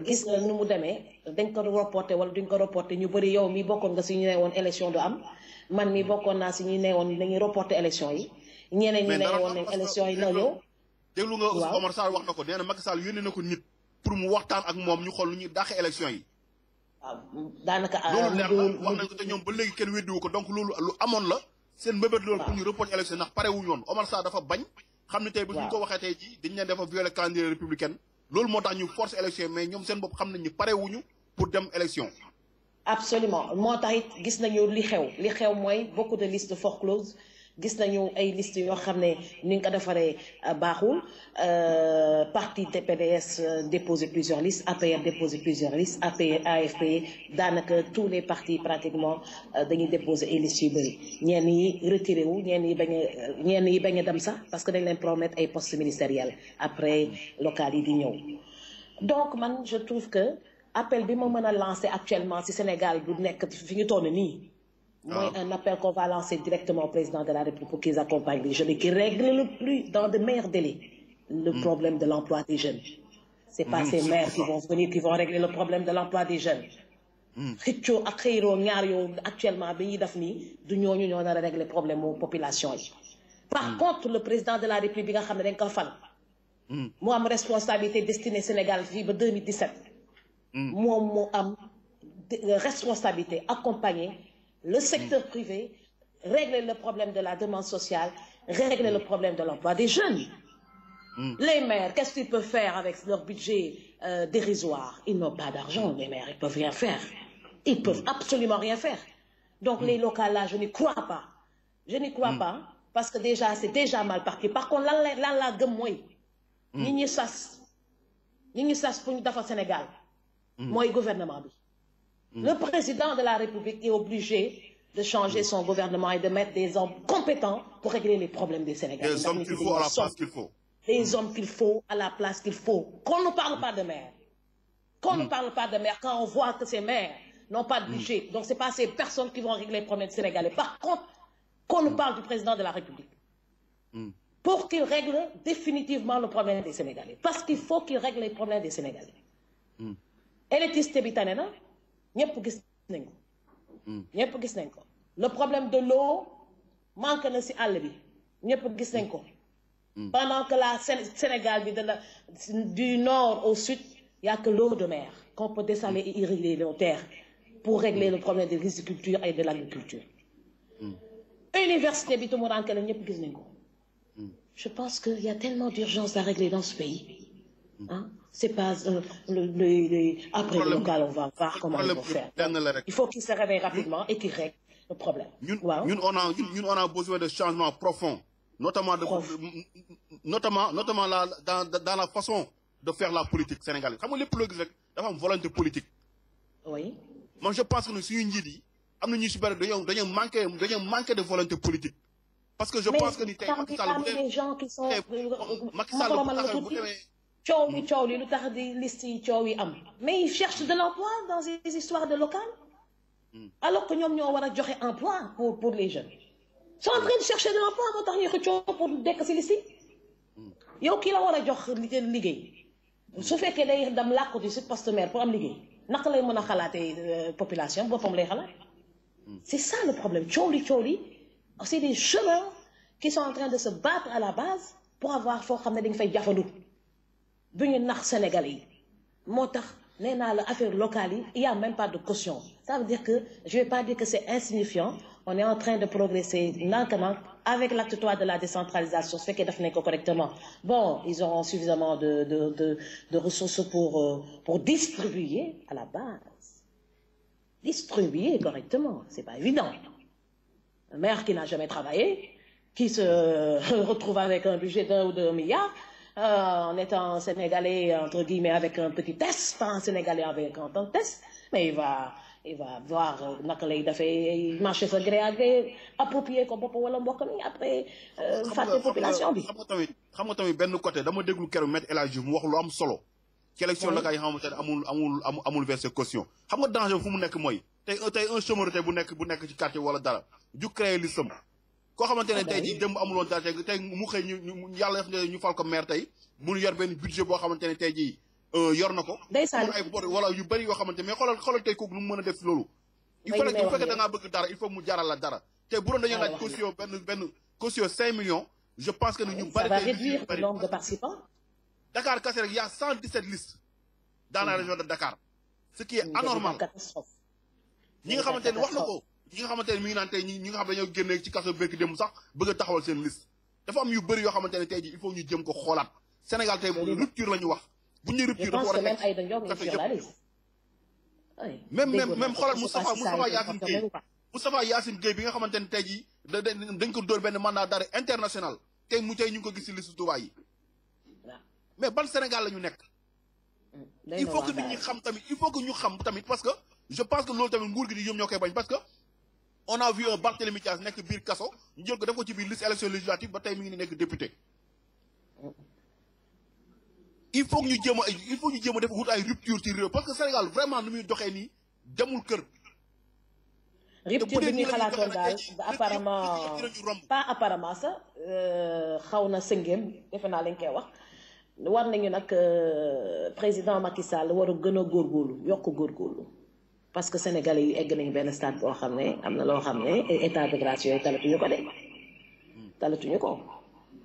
gis nga nu mu demee dañ ko reporté wala duñ ko reporté ñu bëri yow mi bokkoon nga si ñu ne woon élection du am man mi bokkoon naa si ñu ne woon dañuy reporté élection yi ñeneen ñi ne woon nañ élection yi na ñëw. déglu nga Omar Sarr wax na ko nee na Macky Sall yónnee na ko nit pour mu waxtaan ak moom ñu xool lu ñuy dàqee élection yi. waaw daanaka loolu leer na wax nañ ko te ñoom ba léegi kenn weddiwu ko donc loolu lu amoon la seen mbébét loolu pour ñu reporter élection ndax pare wuñu woon Omar Sarr dafa bañ xam ne tey bu ñu ko waxee tey ji dañ leen dafa violer calendrier républicain loolu moo tax ñu force élection mais ñoom seen bopp xam nañ ñu pare wuñu pour dem élection. absolument moo tax it gis nañu li xew mooy beaucoup de listes forecloses gis nañu ay listes yoo xam ne ni nga ko defaree baaxul parti PDS déposé plusieurs listes APR déposé plusieurs listes AFP daanaka tous les partis pratiquement dañuy déposé ay listes yu bëri ñenn yi retiré wu ñenn yi bañ a dem sax parce que dañ leen promettre ay postes ministériels après local yi di ñëw donc man je trouve que appel bi ma mën a lancer actuellement ci Sénégal bu nekk fi ñu toll nii. mooy un appel qu'on va lancer directement au président de la République pour qu'ils accompagnent les jeunes et qu'ils règlent le plus dans de meilleurs délais le problème de l'emploi des jeunes. C'est pas ces maires qui vont venir qui vont régler le problème de l'emploi des jeunes. xëccoo ak xëyroo ñaar yoo actuellement bi ñuy def nii du ñooñu ñoo nar a régler problème mu population yi. par contre le président de la République bi nga xam ne dañ ko fal. mu am responsabilité destinée Sénégal fii ba 2017. moom moo am responsabilité accompagner le secteur privé, régler le problème de la demande sociale, régler le problème de l'emploi des jeunes. Les maires, qu'est-ce qu'ils peuvent faire avec leur budget dérisoire? Ils n'ont pas d'argent, les maires, ils peuvent rien faire. Ils peuvent absolument rien faire. Donc les locales là, je n'y crois pas. Je n'y crois pas parce que déjà, c'est déjà mal parti. Par contre, là, gëm mooy ñi ñi sas pour ñu defar Sénégal mooy gouvernement bi. Le président de la République est obligé de changer son gouvernement et de mettre des hommes compétents pour régler les problèmes des Sénégalais. Des hommes qu'il faut à la place qu'il faut. Des hommes qu'il faut à la place qu'il faut. Qu'on ne parle pas de maires. Qu'on ne parle pas de maires quand on voit que ces maires n'ont pas de budget. Donc ce n'est pas ces personnes qui vont régler les problèmes des Sénégalais. Par contre, qu'on nous parle du président de la République. pour qu'il règle définitivement le problème des Sénégalais. Parce qu'il faut qu'il règle les problèmes des Sénégalais. Électricité bi tane na ñëpp gis nañ ko. ñëpp gis nañ ko. Le problème de l'eau manque na ci àll bi ñëpp gis nañ ko. Pendant que la Sénégal bi du nord au sud, il n'y a que l'eau de mer qu'on peut dessaler et irriguer nos terres pour régler le problème de l'agriculture et de l'agriculture. Université bi tumuranke la ñëpp gis nañ ko. Je pense qu'il y a tellement d'urgence à régler dans ce pays. Hein? C'est pas après le local, on va voir comment il faut faire. Il faut qu'il se réveille rapidement et qu'il règle le problème. Nous, on a besoin de changements profonds, notamment dans la façon de faire la politique sénégalaise. Xam nga lépp loo gis rek dafa am volonté politique. Oui. Moi, je pense que nous suñu njiit yi am na ñu ci bari dañoo manqué de volonté politique. Parce que je pense que ni tey Macky Sall parmi les gens qui sont Macky Sall bu demee coow li lu tax di liste yi coow yi am mais ils cherchent de l'emploi dans ces histoires de local alors que ñoom ñoo war a joxe emploi pour les jeunes sont en train de chercher de l'emploi moo tax ñuy xëccoo pour dekk si liste yi yow kii la war a jox liggéey su fekkee day dem làkku di si poste maire pour am liggéey naka lay mën a xalaatee population boppam lay xalaat c'est ça le problème coow li c'est des jeunes qui sont en train de se battre à la base pour avoir foo xam ne dañ fay jafandu bu ñu nax Sénégalais yi moo tax nee naa la affaire locale yi il y a même pas de caution ça veut dire que je vais pas dire que c'est insignifiant on est en train de progresser nank-nank avec l'acte 3 de la décentralisation su fekkee def nañ ko correctement bon ils auront suffisamment de ressources pour distribuer à la base distribuer correctement c'est pas évident un maire qui n'a jamais travaillé, qui se retrouve avec un budget d'1 ou 2 milliards, en étant sénégalais, entre guillemets, avec un petit test, pas un sénégalais avec un tant test, mais il va voir naka lay dafay marché sa gré à gré, approprier ko bopp wala mbokk mi après fàtte population bi. xam nga tamit benn côté dama déglu keroog Maître El Hadji Diouf mu wax lu am solo. ci élection locale yi xamante ne amul versé caution. xam nga danger fu mu nekk mooy tey un chômeur tey bu nekk ci quartier wala dara ju créé listam koo xamante ne tey jii démb amul woon dara tey mu xëy ñu yàlla def ñu fal ko maire tey mu yor benn budget boo xamante ne tey jii yor na ko. ndeysaan ay bor wala yu bëri yoo xamante mais xoolal tey kooku nu mu mën a def loolu. il faut que bu fekkee da ngaa bëgg dara il faut mu jaral la dara. te bu doon dañoo laaj caution benn caution 5 millions. je pense que ni ñu bari ça va réduire le nombre de participants. Dakar kese rek y a 117 listes dans la région de Dakar. ce qui est anormal. ñi nga xamante ne wax na ko. ñi nga xamante ne mi ngi naan tey ñi nga xam dañoo génne ci kaso békk dem sax bëgg a taxawal seen liste dafa am yu bëri yoo xamante ne tey jii il faut ñu jëm ko xoolaat Sénégal tey rupture la ñu wax bu ñuy rupture dafa war a nekk même xoolal Moustapha Yacine Gueye bi nga xamante ne tey jii dañ ko dóor benn mandat d'arrêt international tey ñu ngi ko gis ci liste Touba yi mais ban Sénégal la ñu nekk il faut que nit ñi xam tamit il faut que ñu xam tamit parce que je pense que loolu tamit nguur gi di ñoom ñoo koy bañ parce que on a vu un Barthélémy Dias nekk biir kaso ñu jël ko def ko ci biir liste élection législative ba tey mi ngi nekk député il faut que ñu jéem a def wut ay rupture ci réew parce que Sénégal vraiment nu muy doxee nii demul kër. rupture bi ñuy xalaatoon daal pas apparemment sax xaw na sëngeem defe naa lañ koy wax war nañu nag président Macky Sall war a gën a góorgóorlu yokk góorgóorlu. parce que sénégalais yi egg nañu benn stade boo xam ne am na loo xam ne état de grâce yooyu talatuñu ko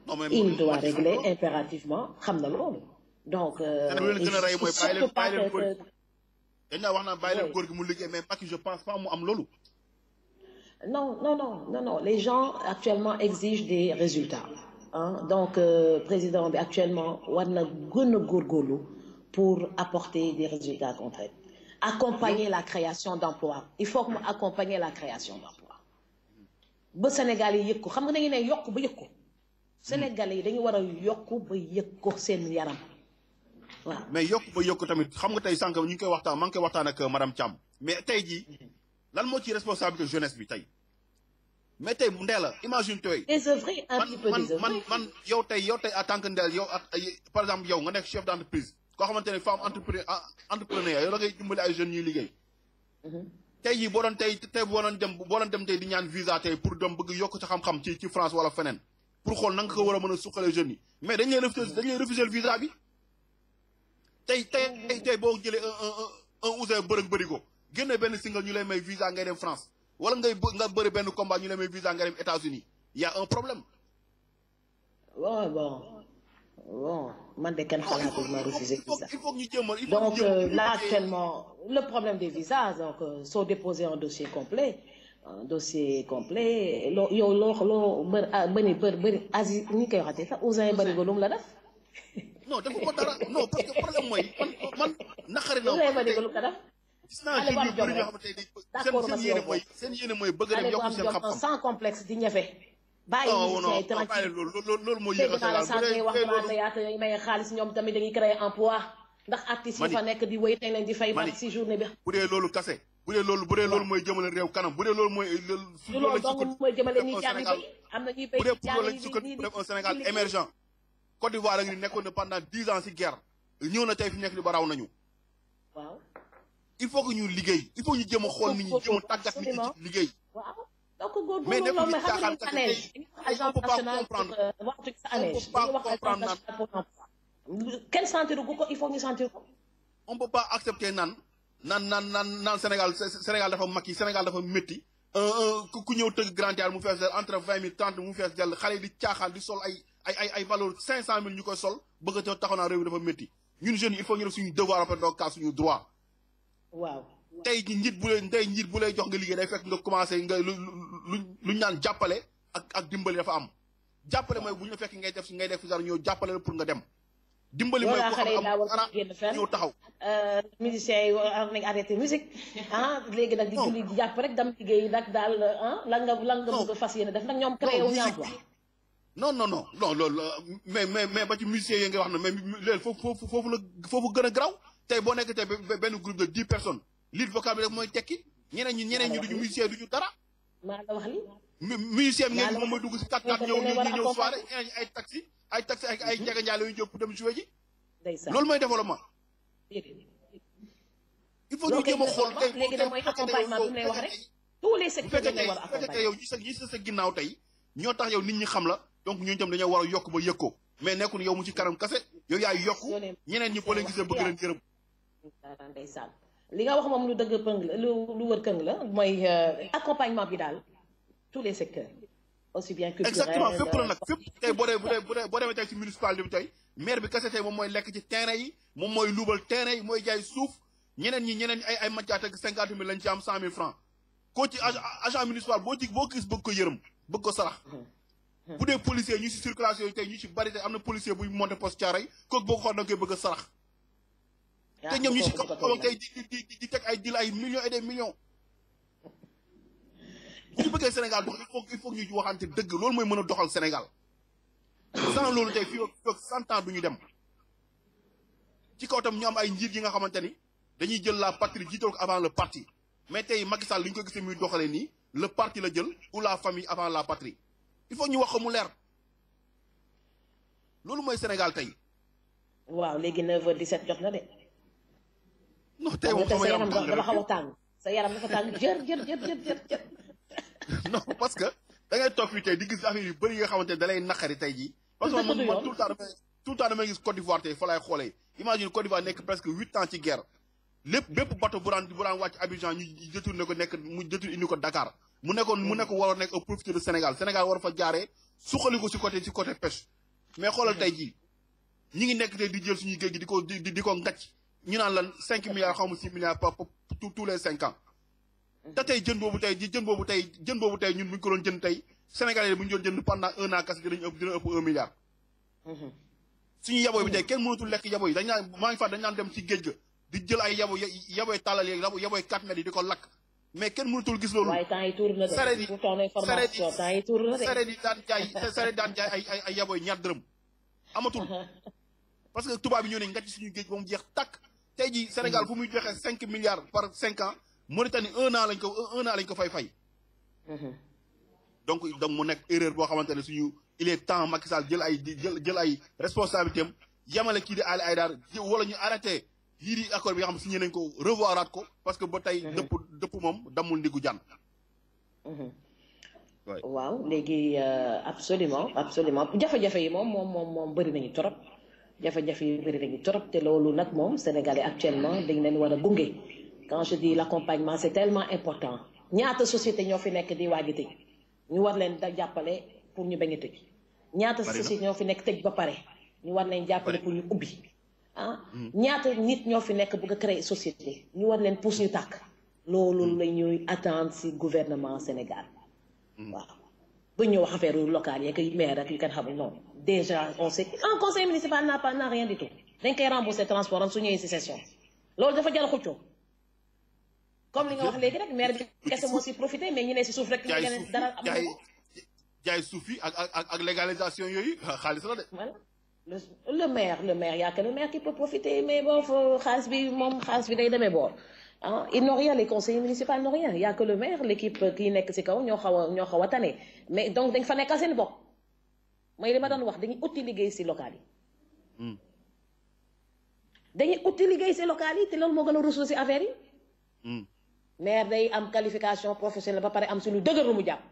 ko il doit régler impérativement xam na loolu donc surtout pas que dañ naa wax naa bàyyi leen góor gi mu liggéey mais Macky je pense pas mu am loolu non les gens actuellement exigent des résultats donc président bi actuellement war na gën a góorgóorlu pour apporter des résultats concrets accompagner la création d'emplois il faut que mu accompagner la création d'emplois ba Sénégal yi yëg ko xam nga dañu ne yokk ba yëg ko Sénégalais yi dañu war a yokk ba yëg ko seen yaram waaw mais yokk ba yëg ko tamit xam nga tey sànq ñu ngi koy waxtaan maa ngi koy waxtaan ak madame Thiam mais tey jii lan moo ci responsabilité jeunesse bi tey mais tey Ndella imagine tey désœuvré un petit peu désœuvré man yow tey en tant que Ndella yow par exemple yow nga nekk chef d'entreprise koo xamante ne femme entrepreneur yow da ngay dimbali ay jeunes ñuy liggéey. tey jii boo doon dem tey di ñaan visa tey pour dem bëgg yokk sa xam-xam ci France wala feneen pour xool na nga ko war a mën a suqalee jeunes yi mais dañ lay refuser le visa bi tey boo jëlee un Ouzin Barigo génne benn single ñu lay may visa ngay dem France wala nga bëri benn combat ñu lay may visa ngay dem États-Unis y a un problème. Bon, man de kenn xalaatul ma refuser visa. Il faut que ñu jéemal. Donc là actuellement le problème des visas donc soo déposer un dossier complet yow loo bëri Aziz ni koy waxatee sax Ouzin Barigo lu mu la def. non dafa ko dara non parce que problème mooy man naqari na. Ouzin Barigo lu mu ko def. gis naa jeunes yu bëri ñoo xamante ne seen yéene mooy bëgg dem yokk seen xam-xam sans complexe di ñefe. bàyyi non loolu mooy yéex a santé wax théâtre yooyu may xaalis ñoom tamit dañuy créer emploi ndax artistes yi fa nekk di wéy tey leen di fay ba si journée bi. bu dee loolu kase bu dee loolu mooy jëmale réew kanam bu dee loolu mooy loolu dong mooy jëmale ñuy jàng bay am na ñuy bay bu dee pour loolu lañ sukkandiku pour def un Sénégal émergent Côte d'Ivoire la ngi nekkoon na pendant 10 ans si guerre ñëw na tey fi nekk di ba raw nañu waaw il faut que ñu liggéey il faut ñu jéem a xool nit ñi jéem a tàggat nit ñi ci liggéey donc góorgóorlu loolu mooy xam nga ANEJ agence nationale waxtu sa ANEJ dañuy wax agence nationale pour l'emploi kenn sentiru ko il faut ñu sentir ko. on peut pas accepter naan Sénégal dafa makki Sénégal dafa métti ku ñëw tëgg grand théâtre mu fees del entre 20 000 30 mu fees del xale yi di caaxaan di sol ay valeur 500 000 ñu koy sol bëgg a taxaw naa réew mi dafa métti ñun jeunes yi il faut ñu def suñu devoir après doo kaa suñu droit. waaw tey njiit bu lay jox nga liggéey day fekk nga commencé nga luñ naan jàppale ak dimbali dafa am jàppale mooy bu ñu la fekk ngay def fi dara ñëw jàppale la pour nga dem. dimbali mooy ko xam dara ñëw taxaw. musiciens yi war nañ arrêté musique léegi nag di julli di jàpp rek dem liggéey nag daal lan nga bëgg a fas yéene def nag ñoom créé wu ñu emploi. non loolu mais ba ci musiciens yi nga wax na mais léegi foofu gën a graw tey boo nekk tey benn groupe de 10 personnes lead vocal bi rek mooy tekki ñeneen ñi duñu musicien duñu dara. maa la wax li musicien bi ngeen moom mooy dugg si 4x4 ñëw soirée ay taxi ak ay njëga njaay la ñu jóg pour dem jouer ji. loolu mooy développement. il faut ñu jéem a xool tey léegi nag mooy accompagnement bi mu lay wax rek tous les secteurs dañu war a bu fekkee yow ñi sa ginnaaw tey ñoo tax yow nit ñi xam la donc ñooñu tam dañoo war a yokk ba yëg ko mais nekkul yow mu ci kanam kase yow yaay yokk ñeneen ñi boo leen gisee bëgg leen gërëm. ndeysaan li nga wax moom lu dëgg pëng la lu wër këng la mooy accompagnement bi daal tous les secteurs aussi bien culturel exactement fépp la nag fépp tey boo demee tey ci municipalité bi tey maire bi kase tey moom mooy lekk ci terrain yi moom mooy luubal terrain yi mooy jaay suuf ñeneen ñi ay maccaat ak 50 000 lañ ci am 100 000 francs koo ci agent municipal boo gis bëgg ko yërëm bëgg ko sarax bu dee policier ñu si circulation yi tey ñu ci bari tey am na policier buy monté poste Thiaroye kooku boo ko xool da nga koy bëgg a sarax te ñoom ñu si kaw tey di teg ay dil ay millions et des millions bu ñu bëggee Sénégal dox il faut ñu waxante dëgg loolu mooy mën a doxal Sénégal sans loolu tey fii ak 100 ans du ñu dem ci kaw tam ñu am ay njiit yi nga xamante ni dañuy jël la patrie jiital ko avant le parti mais tey Macky Sall li ñu ko gisee muy doxalee nii le parti la jël ou la famille avant la patrie il faut ñu wax ko mu leer loolu mooy Sénégal tey. waaw léegi 9h17 jot na de. non tey moom sama yaram dafa xaw a tàng sa yaram dafa tàng jër. non parce que da ngay toog fii tey di gis affaire yu bëri yi nga xamante ne da lay naqari tey jii. parce que man tout le temps damay gis Côte d'Ivoire tey fa laay xoolee imagine Côte d'Ivoire nekk presque 8 ans ci guerre bépp bateau bu daan wàcc Abidjan ñu détourné ko indi ko Dakar mu nekk waroon nekk un profité de Sénégal war fa jaaree suqali ko ci côté pêche mais xoolal tey jii ñi ngi nekk tey di jël suñuy géej gi di ko ngacc ñu naan lan 5 milliards xaw ma 6 milliards tous les 5 ans te tey jën boobu tey ñun bu ñu ko doon jënd tey Sénégalais bu ñu doon jënd pendant 1 an kese dina ëpp 1 milliard. suñu yaboy bi tey kenn mënatul lekk yaboy dañ naan dem ci géej ga di jël ay yaboy tàllal yeeg yaboy 4 mètres yi di ko lakk mais kenn mënatul gis loolu. waaye temps yi tuur na de sareet yi daan jaay ay yaboy ñaar dërëm amatul parce que tubaab yi ñoo ne nga ci suñu géej ba mu jeex tàkk tey jii Sénégal fu muy joxe 5 milliards par 5 ans Mauritanie 1 an lañ ko fay. donc mu nekk erreur boo xamante ne suñu il est temps Macky Sall jël ay responsabilité am yamale kii di Ali Aïdar wala ñu arrêté yii di accord bi nga xam ne signé nañ ko revoiraat ko parce que ba tey dëpp moom damul ndiggu jànn waaw léegi absolument jafe-jafe yi moom bëri nañu trop jafe-jafe yi bëri nañu trop te loolu nag moom sénégalais actuellement dañ leen war a gunge quand je dis l'accompagnement c'est tellement important ñaata société ñoo fi nekk di waaj a tëj ñu war leen da jàppale pour ñu bañ a tëj ñaata société ñoo fi nekk tëj ba pare ñu war leen jàppale pour ñu ubbi ñaata nit ñoo fi nekk bëgg a créer société ñu war leen pousse ñu tàkk loolu la ñuy attendre ci gouvernement Sénégal waaw bu ñu wax affaire locale yeeg yu maire rek yu kenn xamul non déjà on sait un conseil municipal n'a rien du tout dañ koy rembourser transport am su ñëwee ci session loolu dafa jar a xuccoo comme li nga wax léegi rek maire bi kese moo ci profité mais ñu ne ci suuf rek ñu dara am jaay suuf yi ak légalisation yooyu xaalis la de. voilà le maire y a que le maire qui peut profiter mais bon xaalis bi day demee boor ils n'ont rien les conseillers municipaux n'ont rien y a que le maire l'équipe kii nekk ci kaw ñoo xaw a tane mais donc dañ fa nekkal seen bopp mooy li ma doon wax dañuy uti liggéey ci local yi. dañuy uti liggéey ci local yi te loolu moo gën a rusu ci affaire yi. maire day am qualification professionnelle ba pare am ci lu dëgër lu mu jàpp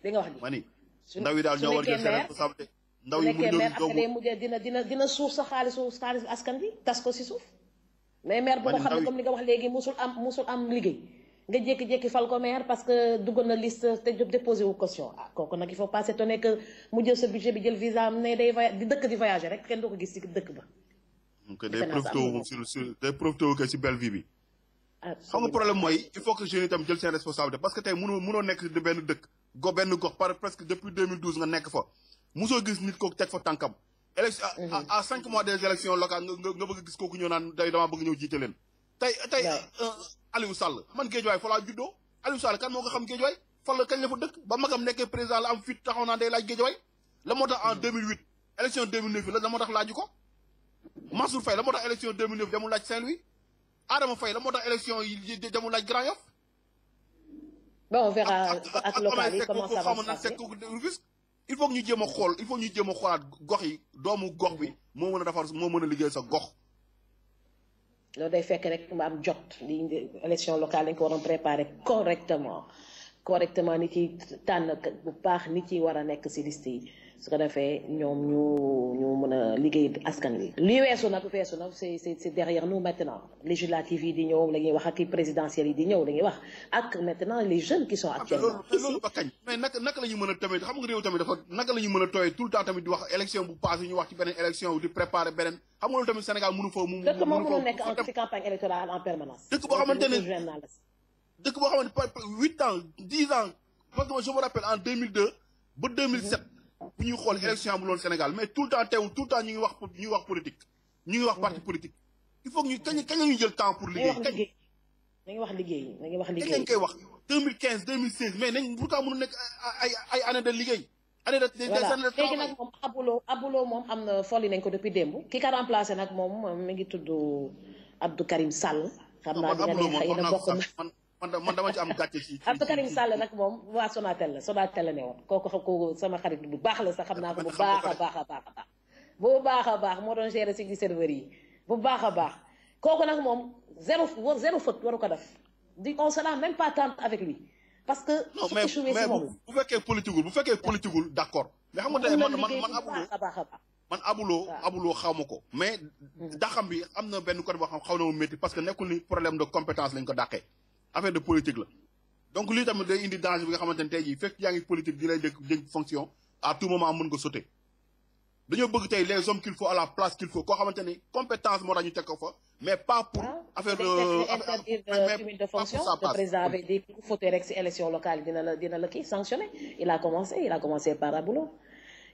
di nga wax ni. mani ndaw yi daal ñoo war a jël seen responsabilité. ndaw yi mu dina suuf sa xaalis askan bi tas ko ci suuf. mais maire bu ko xam ne comme li nga wax léegi musul am liggéey nga jékki-jékki fal ko maire parce que duggoon na liste te déposé wu caution kooku nag il faut pas s'étonner que mu jël sa budget bi jël visa am ne day di dëkk di voyager rek kenn du ko gis ci dëkk ba. donc day profité wu ci belle vie bi. xam nga problème mooy il faut que jeunes itam jël seen responsabilité parce que tey mënoo nekk di benn dëkk benn gox par presque depuis 2012 nga nekk fa mosoo gis nit kooku teg fa tànkam. élection à 5 mois des élections locales nga bëgg gis kooku ñëw naan day damaa bëgg ñëw jiite leen. tey Aliou Sall man Guédiawaye fa laa juddoo Aliou Sall kan moo ko xam Guédiawaye fan la kañ la fa dëkk ba magam nekkee président la am fit taxaw naan day laaj Guédiawaye la moo tax en 2008 élection 2009 la moo tax laaju ko Mansour Faye la moo tax élection 2009 demul laaj Saint-Louis Adama Faye la moo tax élection yi demul laaj Grand Yoff. bon on verra ak local yi comment ça va se passer. il faut que ñu jéem a xoolaat gox yi doomu gox bi moo mën a defar moo mën a liggéey sa gox. loolu day fekk rek mu am jot li élection locale dañ ko waroon préparer correctement nit yi tànn bu baax nit yi war a nekk ci liste yi su ko defee ñoom ñu mën a liggéey askan wi. li weesu nag c'est derrière nous maintenant législatives yi di ñëw la ñuy wax ak présidentielles yi di ñëw la ñuy wax ak maintenant les jeunes qui sont actuellement. loolu ba kañ mais naka la ñu mën a tamit xam nga réew tamit dafa naka la ñu mën a tooyee tout le temps tamit di wax élection bu passé ñu wax ci beneen élection di préparer beneen xam nga loolu tamit Sénégal mënu fa mu. dëkk moo mënul nekk ci campagne électorale en permanence. dëkk boo xamante ne 8 ans 10 ans parce que je me rappelle en 2002 ba 2007. bu ñuy xool élection bu loolu Sénégal mais tout le temps teewul tout le temps ñu ngi wax politique ñu ngi wax parti politique il faut que ñu kañ la ñu jël temps pour liggéey. nañu wax liggéey kañ lañ koy wax 2015 2016 mais nañ pourquoi mënu nekk ay année de liggéey. année de voilà léegi nag moom abuloo moom am na folli nañ ko depuis démb ki ka remplacé nag moom mi ngi tudd Abdou Karim Sall. xam naa dina ne xëy na bokk na man dama ci am gàcce ci Abdou Karim Sall nag moom waa Sonatel la ne woon kooku sama xarit bu baax la sax xam naa ko bu baax a baax moo doon gérer ci serveur yi bu baax a baax kooku nag moom zéro faute waru ko def on sera même pas tant avec lui parce que su échoué si moom bu fekkee politiqueul d'accord mais xam nga tey man abuloo xaw ma ko mais daxam bi am na benn côté boo xam xaw na mu métti parce que nekkul ni problème de compétence lañ ko dàqee affaire de politique la donc lii tamit day indi danger bi nga xamante ne tey jii fekk yaa ngi politique di lay dégg fonction à tout moment mën nga sauter dañoo bëgg tey les hommes qu'il faut à la place qu'il faut koo xamante ni compétence moo tax ñu teg ko fa mais pas pour affaire cumul de fonction le président avait dit ku faute rek si élection locale dina la kii sanctionné il a commencé par Aboulo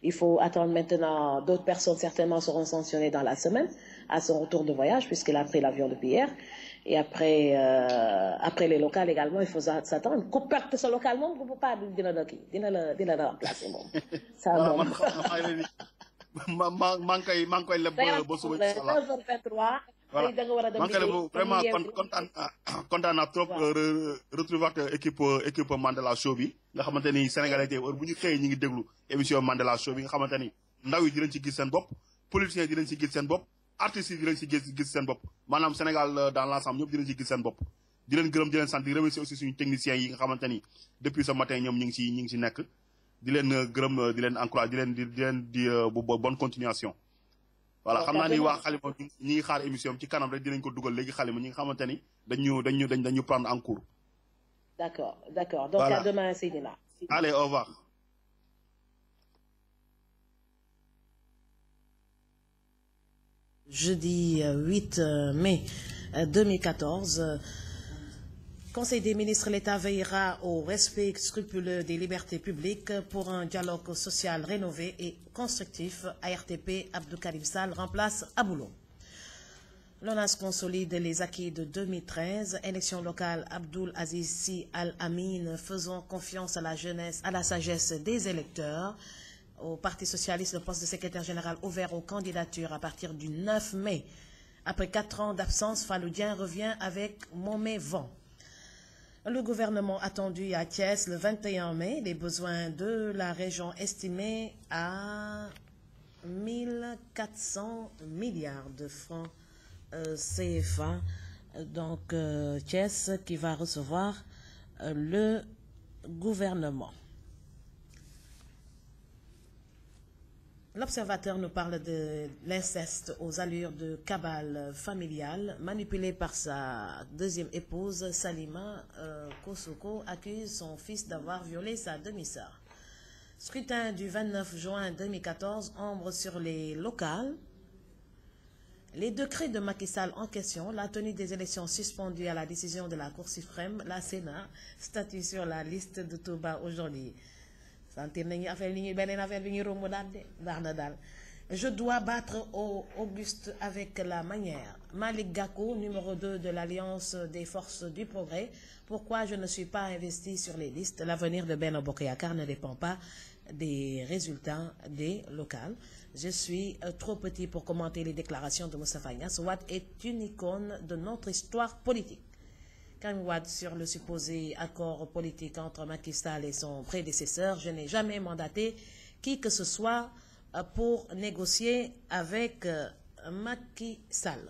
il faut attendre maintenant d'autres personnes certainement seront sanctionnées dans la semaine à son retour de voyage puisqu'il a pris l'avion depuis hier. Et après les locales également, il faut s'attendre. Ku perte sa local moom bu pas dina la remplacer moom. ça moom. maa ngi koy leb ba suba incha allah 9h23. voilà da nga war a dem liggéey vraiment kontaan naa trop retrouver équipe Mandela Show bi nga xamante ni Sénégalais tey heure bu ñu xëyee ñu ngi déglu émission Mandela Show bi nga xamante ni ndaw yi dinañ ci gis seen bopp politiciens yi dinañ ci gis seen bopp. artistes yi dinañ ci gis seen bopp maanaam Sénégal dans l'ensemble ñëpp dinañ ci gis seen bopp di leen gërëm di leen sant di remercier aussi suñu techniciens yi nga xamante ni depuis ce matin ñoom ñu ngi ci nekk di leen gërëm di leen encouragé di bonne continuation. voilà xam naa ni waa Xalima ñi ngi xaar émission ci kanam rek dinañ ko dugal léegi Xalima ñi nga xamante ni dañu prendre en cours. D'accord. Donc voilà. À demain, Seydina. Allez, au revoir. Jeudi 8 mai 2014, Conseil des ministres, l'État veillera au respect scrupuleux des libertés publiques pour un dialogue social rénové et constructif. ARTP, Abdou Karim Sall remplace Aboulo. L'ONAS consolide les acquis de 2013. Élection locale, Abdoul Aziz Sy Al-Amin, faisant confiance à la jeunesse, à la sagesse des électeurs. Au Parti socialiste, le poste de secrétaire général ouvert aux candidatures à partir du 9 mai. Après 4 ans d'absence, Faloudien revient avec Momé Vent. Le gouvernement attendu à Thiès le 21 mai, les besoins de la région estimés à 1400 milliards de francs CFA. Donc Thiès qui va recevoir le gouvernement. L'observateur nous parle de l'inceste aux allures de cabale familiale. Manipulé par sa deuxième épouse, Salima Kosoko accuse son fils d'avoir violé sa demi-sœur. Scrutin du 29 juin 2014, ombre sur les locales. Les décrets de Macky Sall en question, la tenue des élections suspendues à la décision de la Cour suprême, la Sénat statue sur la liste de Touba aujourd'hui. Je dois battre Auguste avec la manière. Malik Gakou, numéro 2 de l'Alliance des forces du progrès. Pourquoi je ne suis pas investi sur les listes? L'avenir de Benno Bokk Yakaar ne dépend pas des résultats des locales. Je suis trop petit pour commenter les déclarations de Moustapha Niasse. Wade est une icône de notre histoire politique. Karim Wade sur le supposé accord politique entre Macky Sall et son prédécesseur. Je n'ai jamais mandaté qui que ce soit pour négocier avec Macky Sall.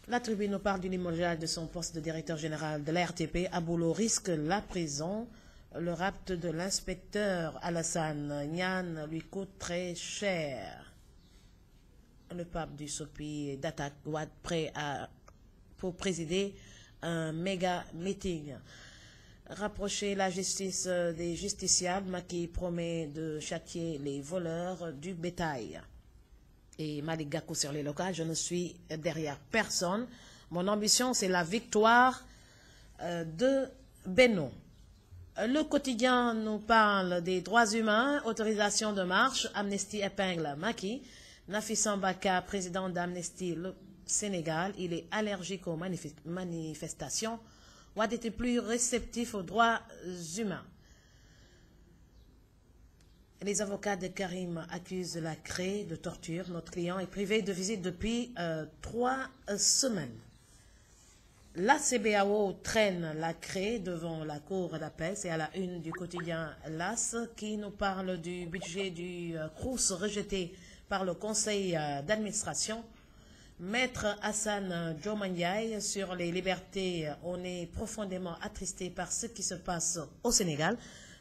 La Tribune nous parle du limogeage de son poste de directeur général de la RTP. Aboulo risque la prison. Le rapt de l'inspecteur Alassane Niane lui coûte très cher. Le pape du Sopi d'attaque Wade prêt pour présider un méga meeting. Rapprocher la justice des justiciables, Macky promet de châtier les voleurs du bétail. Et Malik Gakou sur les locales, je ne suis derrière personne. Mon ambition, c'est la victoire de Benno. Le quotidien nous parle des droits humains, autorisation de marche, Amnesty épingle Macky. Nafissan Baka, président d'Amnesty Sénégal, il est allergique aux manifestations. Wade était plus réceptif aux droits humains. Les avocats de Karim accusent la CREI de torture. Notre client est privé de visite depuis 3 semaines. La CBAO traîne la CREI devant la cour d'appel. C'est à la une du quotidien LAS qui nous parle du budget du Crous rejeté par le conseil d'administration. Maître Hassan Diomandiaï sur les libertés, on est profondément attristé par ce qui se passe au Sénégal.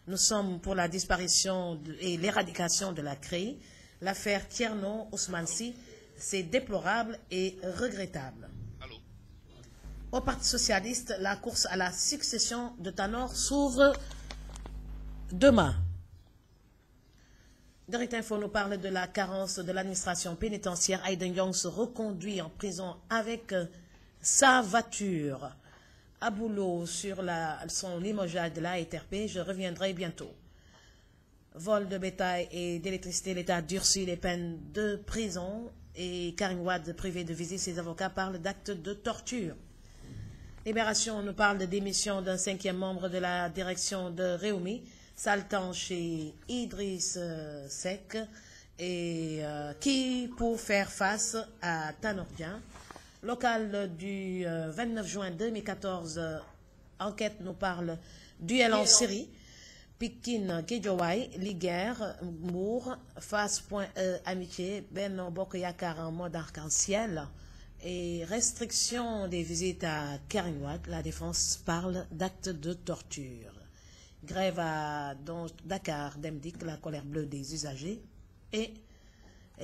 Nous sommes pour la disparition et l'éradication de la CREI. L'affaire Tierno Ousmane Sy, c'est déplorable et regrettable. Allô. Au Parti socialiste, la course à la succession de Tanor s'ouvre demain. Direct Info nous parle de la carence de l'administration pénitentiaire. Aïda Ndiong se reconduit en prison avec sa voiture. Aboulo sur son limogeage de la ARTP, je reviendrai bientôt. Vol de bétail et d'électricité, l'État durcit les peines de prison et Karim Wade privé de visite, ses avocats parlent d'actes de torture. Libération nous parle de démission d'un 5e membre de la direction de Rewmi. Saltan chez Idriss Seck et qui pour faire face à Tanor Dieng. Local du 29 juin 2014, enquête nous parle duel en Syrie, Pikine, Guédiawaye, Liguère, Mbour, Fass.E, Amitié, Benno Bokk Yakaar en mode arc-en-ciel. Et restriction des visites à Karim Wade, la défense parle d'actes de torture. Grève à Dakar, Demdik, la colère bleue des usagers. Et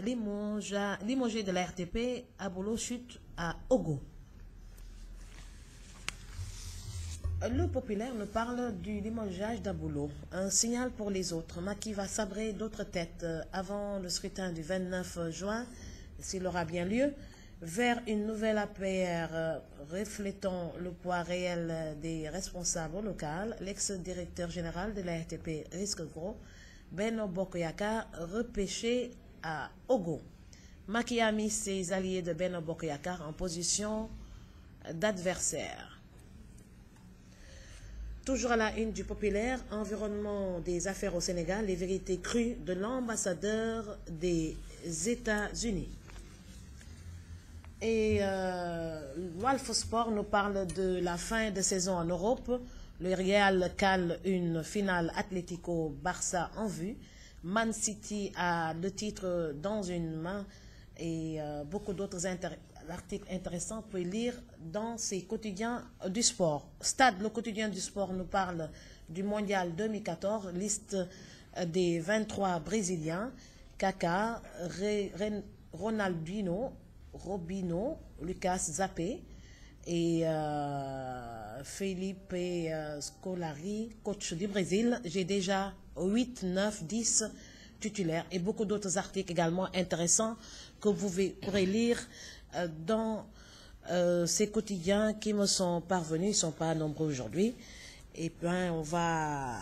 limogé de la RTP, Abolo chute à Ogo. Le populaire nous parle du limogeage d'Abolo. Un signal pour les autres. Macky va sabrer d'autres têtes avant le scrutin du 29 juin, s'il aura bien lieu, vers une nouvelle APR reflétant le poids réel des responsables locaux. L'ex-directeur général de la RTP risque gros. Benno Bokk Yakaar repêché à Ogo. Macky a mis ses alliés de Benno Bokk Yakaar en position d'adversaire. Toujours à la une du populaire, environnement des affaires au Sénégal, les vérités crues de l'ambassadeur des États-Unis. Et Walf Sport nous parle de la fin de saison en Europe. Le Real cale une finale Atlético-Barça en vue. Man City a le titre dans une main et beaucoup d'autres articles intéressants vous pouvez lire dans ces quotidiens du sport. Stade, le quotidien du sport nous parle du mondial 2014, liste des 23 Brésiliens, Kaká, Ronaldinho, Robinho, Lucas Zappé et Felipe Scolari, coach du Brésil. J'ai déjà 8, 9, 10 titulaires et beaucoup d'autres articles également intéressants que vous pourrez lire dans ces quotidiens qui me sont parvenus. Ils ne sont pas nombreux aujourd'hui. Et puis on va,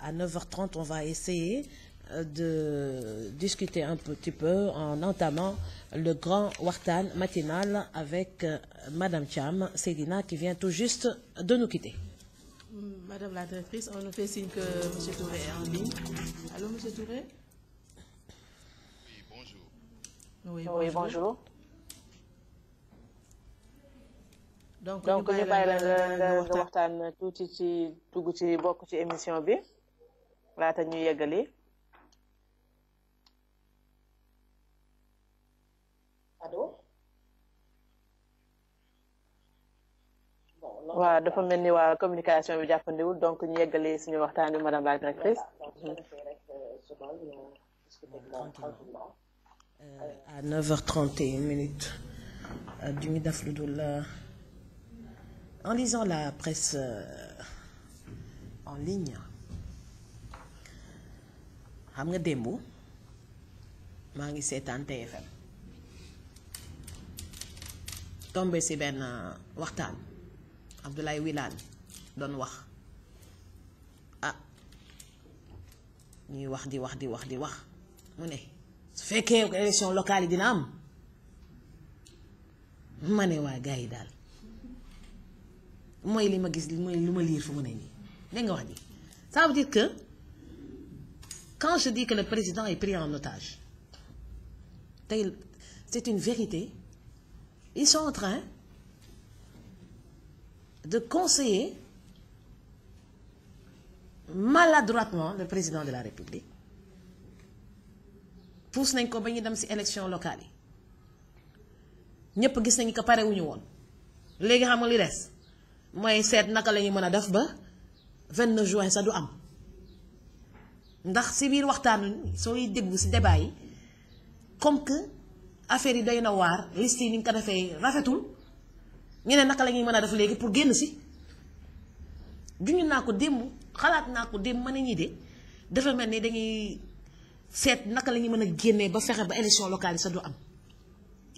à 9h30, on va essayer de discuter un petit peu en entamant le grand Wartan matinal avec Madame Thiam, Seydina, qui vient tout juste de nous quitter. Madame la directrice, on nous fait signe que M. Touré est en ligne. Allô, M. Touré? Oui, bonjour. Oui, bonjour. donc ñu bàyyi la nga waxtaan tuuti ci dugg ci bokk ci émission bi laata ñu yeggali. Allô? waaw dafa mel ni waa communication bi jàppandiwul donc ñu yeggali suñu waxtaan bi madame la directrice. À 9h31 du ngi def lu dul en lisant la presse en ligne xam nga démb maa ngi seetaan TFM tombé ci benn waxtaan Abdoulaye Wilane doon wax ñuy wax di wax mu ne su fekkee élection locale yi dina am ma ne waa gars yi daal mooy li ma gis mooy lu ma liir fu mu ne nii dégg nga wax ji ça veut dire que quand je dis que le président est pris en otage tey c'est une vérité. Ils sont en train de conseiller maladroitement le président de la République. Pousse nañ ko ba ñu dem ci élection locale yi ñëpp gis nañu ko pare wuñu woon léegi xam nga li des mooy seet naka la ñu mën a def ba 29 juin sax du am ndax ci biir waxtaan sooy déglu ci débat yi comme que affaire yi doy na waar liste yi ni nga ko defee rafetul ñu ne naka la ñuy mën a def léegi pour génn ci juñu naa ko démb xalaat naa ko démb ma ne ñii de dafa mel ni dañuy seet naka la ñuy mën a génnee ba fexe ba élection locale yi sax du am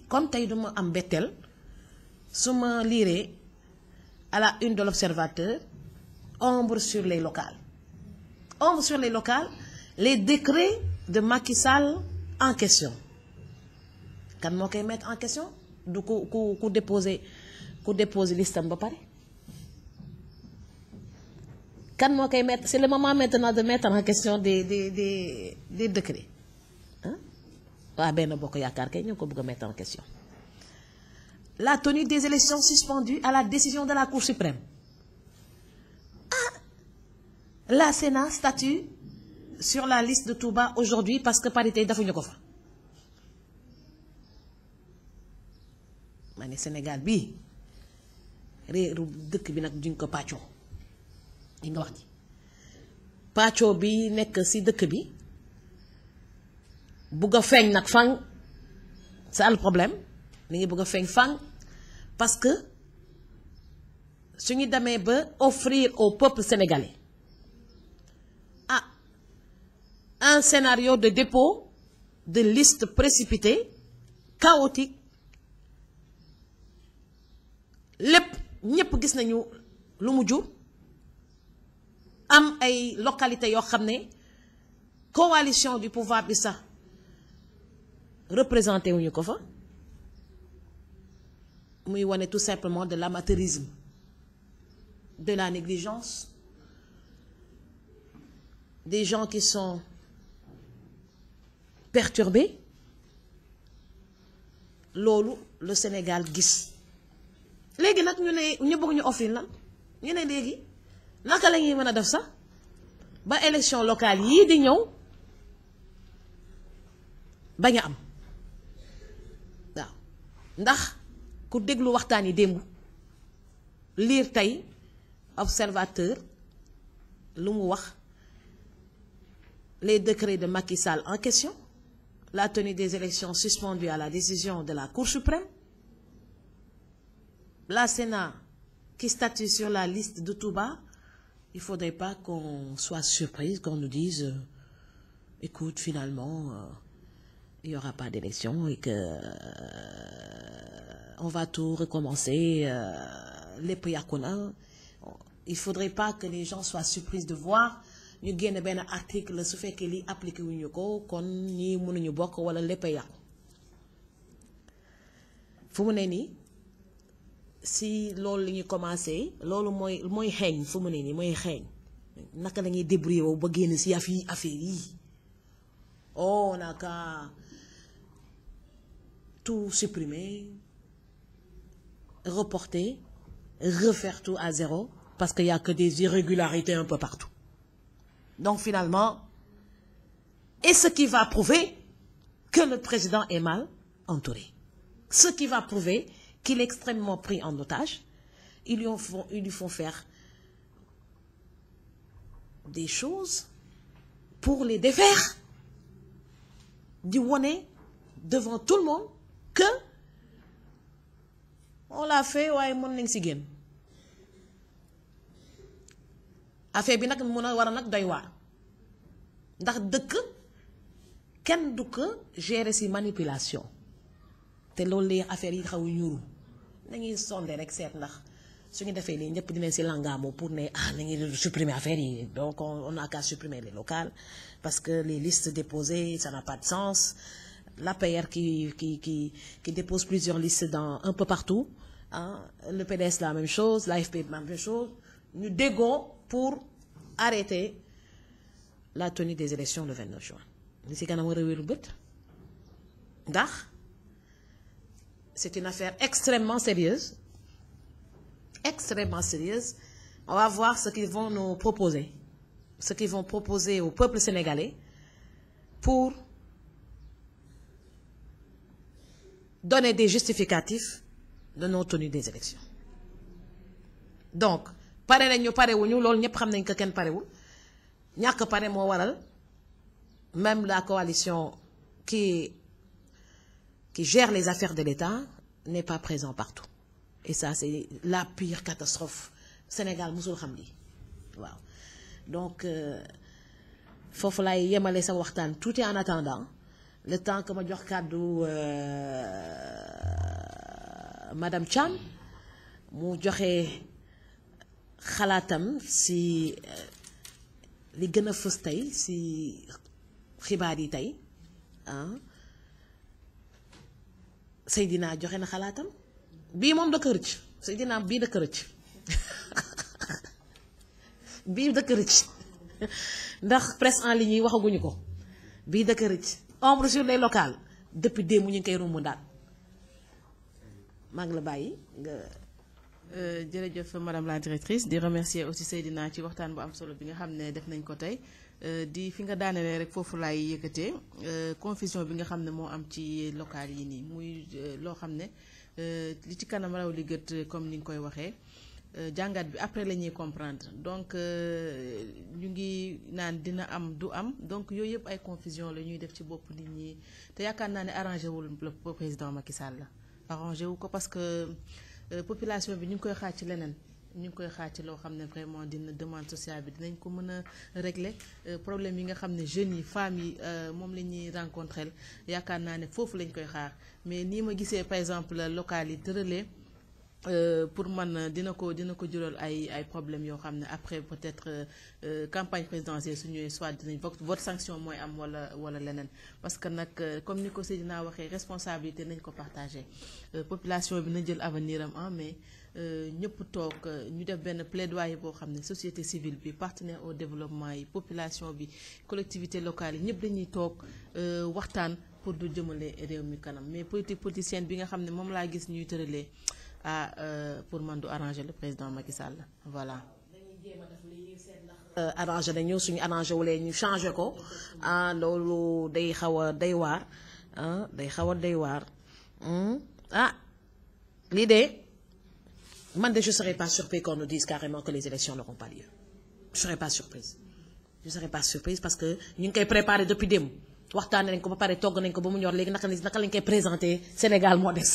kon tey du ma am betteel su ma liiree à la une de l'Observateur ombre sur les locales. Ombre sur les locales, les décrets de Macky Sall en question. Kan moo koy mettre en question du ku déposer listam ba pare. Kan moo koy mettre, c'est le moment maintenant de mettre en question des décrets. Hein? Waa Benno Bokk Yaakaar kay ñoo ko bëgg a mettre en question. La tenue des élections suspendue à la décision de la Cour suprême. La Sénat statue sur la liste de Touba aujourd'hui parce que parité defuñu ko fa. ma ne Sénégal bii réeru dëkk bi nag duñ ko pàccoo li nga wax ji pàccoo bi nekk ci dëkk bi bugg a feeñ nag fang c'est le problème mi ngi bugg a feeñ fang parce que suñu demee ba offrir au peuple sénégalais un scénario de dépôt de liste précipité chaotique lépp ñépp gis nañu lu mu jur am ay localités yoo xam ne coalition du pouvoir bi sax représenté wuñu ko fa muy wane tout simplement de l'amateurisme de la négligence des gens qui sont perturbés loolu le Sénégal gis léegi nag ñu bëgg ñu offrir lan ñu ne léegi naka la ñuy mën a def sax ba élection locale yii di ñëw bañ a am waaw ndax ku déglu waxtaan yi démb lire tey observateur lu mu wax les décrets de Macky Sall en question la tenue des élections suspendues à la décision de la Cour suprême la Sénat qui statue sur la liste de Touba. Il faudrait pas qu'on soit surprise, qu'on nous dise écoute, finalement il y aura pas d'élection et que on va tout recommencer lépp yàqu na. Il faudrait pas que les gens soient surprises de voir ñu génn benn article su fekkee li appliqué wuñu ko kon ñii mënuñu bokk wala lépp yàqu fu mu ne nii si loolu li ñu commencé loolu mooy xeeñ fu mu ne nii mooy xeeñ naka la ñuy débrouiller wu ba génn si affaire yi on n'a qu'à tout supprimer reporter refaire tout à zéro parce qu'il y a que des irrégularités un peu partout. Donc finalement, et ce qui va prouver que le président est mal entouré. Ce qui va prouver qu'il est extrêmement pris en otage. Ils lui font faire des choses pour les défaire. Du wone devant tout le monde que on l'a fait waaye mën nañ si génn. Affaire bi nag mën a war a nag doy waar ndax dëkk kenn du ko gérer ci manipulation te loolu lay affaire yi xaw a ñuuru nañuy sondé rek seet ndax suñu defee lii ñëpp dinañ ci langaamoo pour ne nañuy supprimer affaire yi donc on n'a qu'à supprimer les locales parce que les listes déposées ça n'a pas de sens. L'APR qui dépose plusieurs listes un peu partout le PDS la même chose l'AFP la même chose ñu déggoo pour arrêter la tenue des élections le 29 juin. Ni si kanam war a wéeru bët ndax c'est une affaire extrêmement sérieuse. On va voir ce qu'ils vont nous proposer, ce qu'ils vont proposer au peuple sénégalais pour donner des justificatifs de non tenue des élections. Donc pare nañ ñu pare wuñu loolu ñëpp xam nañ ko kenn parewul ñàkk pare moo waral même la coalition qui gère les affaires de l'État n'est pas présent partout et ça c'est la pire catastrophe Sénégal musul xam lii waaw donc foofu lay yemale sa waxtaan tuuti en attendant le temps que ma jox kàddu madame Thiam mu joxe xalaatam ci li gën a fës tey ci xibaar yi tey Seydina joxe na xalaatam bii moom dëkk rëcc Seydina bii dëkk rëcc bii dëkk rëcc ndax presse en ligne yi waxaguñu ko bii dëkk rëcc ombre sur les locales depuis démb ñu ngi koy rumbu daal maa ngi la bàyyi nga. jërëjëf madame la directrice di remercier aussi Seydina ci waxtaan bu am solo bi nga xam ne def nañ ko tey di fi nga daanelee rek foofu laay yëkkatee confusion bi nga xam ne moo am ci local yi nii muy loo xam ne li ci kanam raw li gët comme ni nga koy waxee jàngat bi après la ñuy comprendre donc ñu ngi naan dina am du am donc yooyu yëpp ay confusion la ñuy def ci bopp nit ñi te yaakaar naa ne arrangé wul le président Macky Sall la arrangé wu ko parce que population bi ñu ngi koy xaar ci leneen ñu ngi koy xaar ci loo xam ne vraiment dina demande sociale bi dinañ ko mën a régler problème yi nga xam ne jeunes yi femmes yi moom la ñuy rencontré yaakaar naa ne foofu lañ koy xaar mais nii ma gisee par exemple local yi tëralee pour man dina ko jural ay problèmes yoo xam ne après peut-être campagne présidentielle su ñëwee soit dinañ vote sanction mooy am wala leneen parce que nag comme ni ko Seydina waxee responsabilité nañ ko partagé population bi na jël avenir am mais ñëpp toog ñu def benn plaidoyer boo xam ne société civile bi partenaire au développement yi population bi collectivité locale yi ñëpp dañuy toog waxtaan pour du jëmale réew mi kanam mais politicienne bi nga xam ne moom laa gis ñuy tëralee pour man du arranger le président Macky Sall voilà. dañuy jéem a def li seet ndax arrangé nañu suñu arrangé wulee ñu changé ko loolu day xaw a day waar day xaw a day waar lii de man de je serais pas surpris qu'on nous dise carrément que les élections n'auront pas lieu je serais pas surprise parce que ñu ngi koy préparé depuis démb waxtaanee nañ ko ba pare togg nañ ko ba mu ñor léegi naka lañ koy présenté Sénégal moo des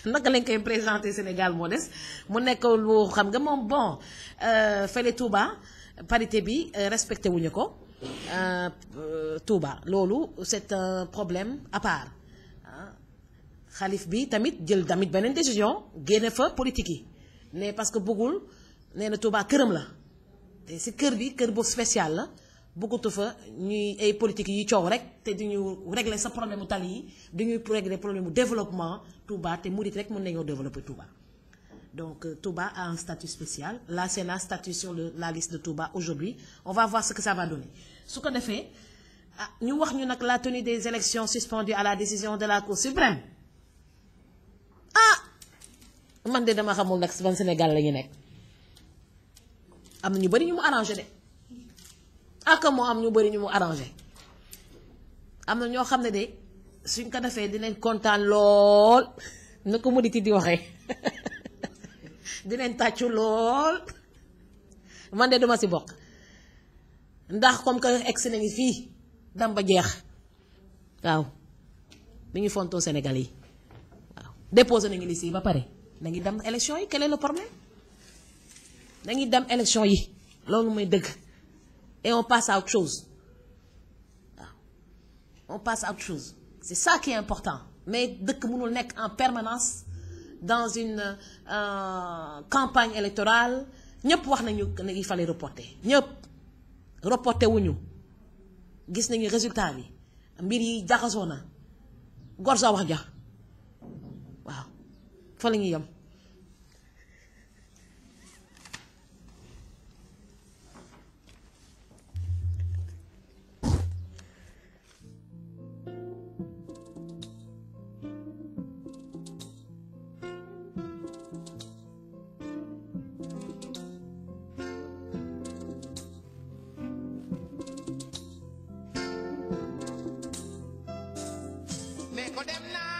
naka lañ koy présenté Sénégal moo des mu nekk lu xam nga moom bon fële Touba parité bi respecté wuñu ko Touba loolu c'est un problème à part xalif bi tamit jël tamit beneen décision génne fa politique yi ne parce que bëggul nee na Touba këram la te si kër bi kër bu spécial la bëggatu fa ñuy ay politique yi coow rek te duñu régler sa problème mu tali yi duñuy régler problème mu développement Touba te murit rek mën nañoo développer Touba donc Touba a un statut spécial la Sénat statut sur la liste de Touba aujourd'hui on va voir ce que ça va donner su ko defee ñu wax ñu nag la tenue des élections suspendues à la décision de la Cour suprême man de dama xamul nag ban Sénégal la ñu nekk am na ñu bari ñu mu arrangé de ak moo am ñu bari ñu mu arrangé am na ñoo xam ne de suñ ko defee dinañ kontaan lool na ko Moditi di waxee dinañ tàccu lool man de duma si bokk ndax comme que egsi nañu fii dam ba jeex waaw mi ngi fontoo Sénégal yi waaw déposé nañu liste yi ba pare dañuy dem élection yi quel est le problème dañuy dem élection yi loolu mooy dëgg et on passe à autre chose waaw on passe à autre chose c'est ça qui est important mais dëkk mënul nekk en permanence dans une campagne électorale ñëpp wax nañu ne il fallait reporter ñëpp reporter wuñu gis nañu résultat bi mbir yi jaxasoo na gor sa wax ja waaw fa la ñuy yem ne ko dem naa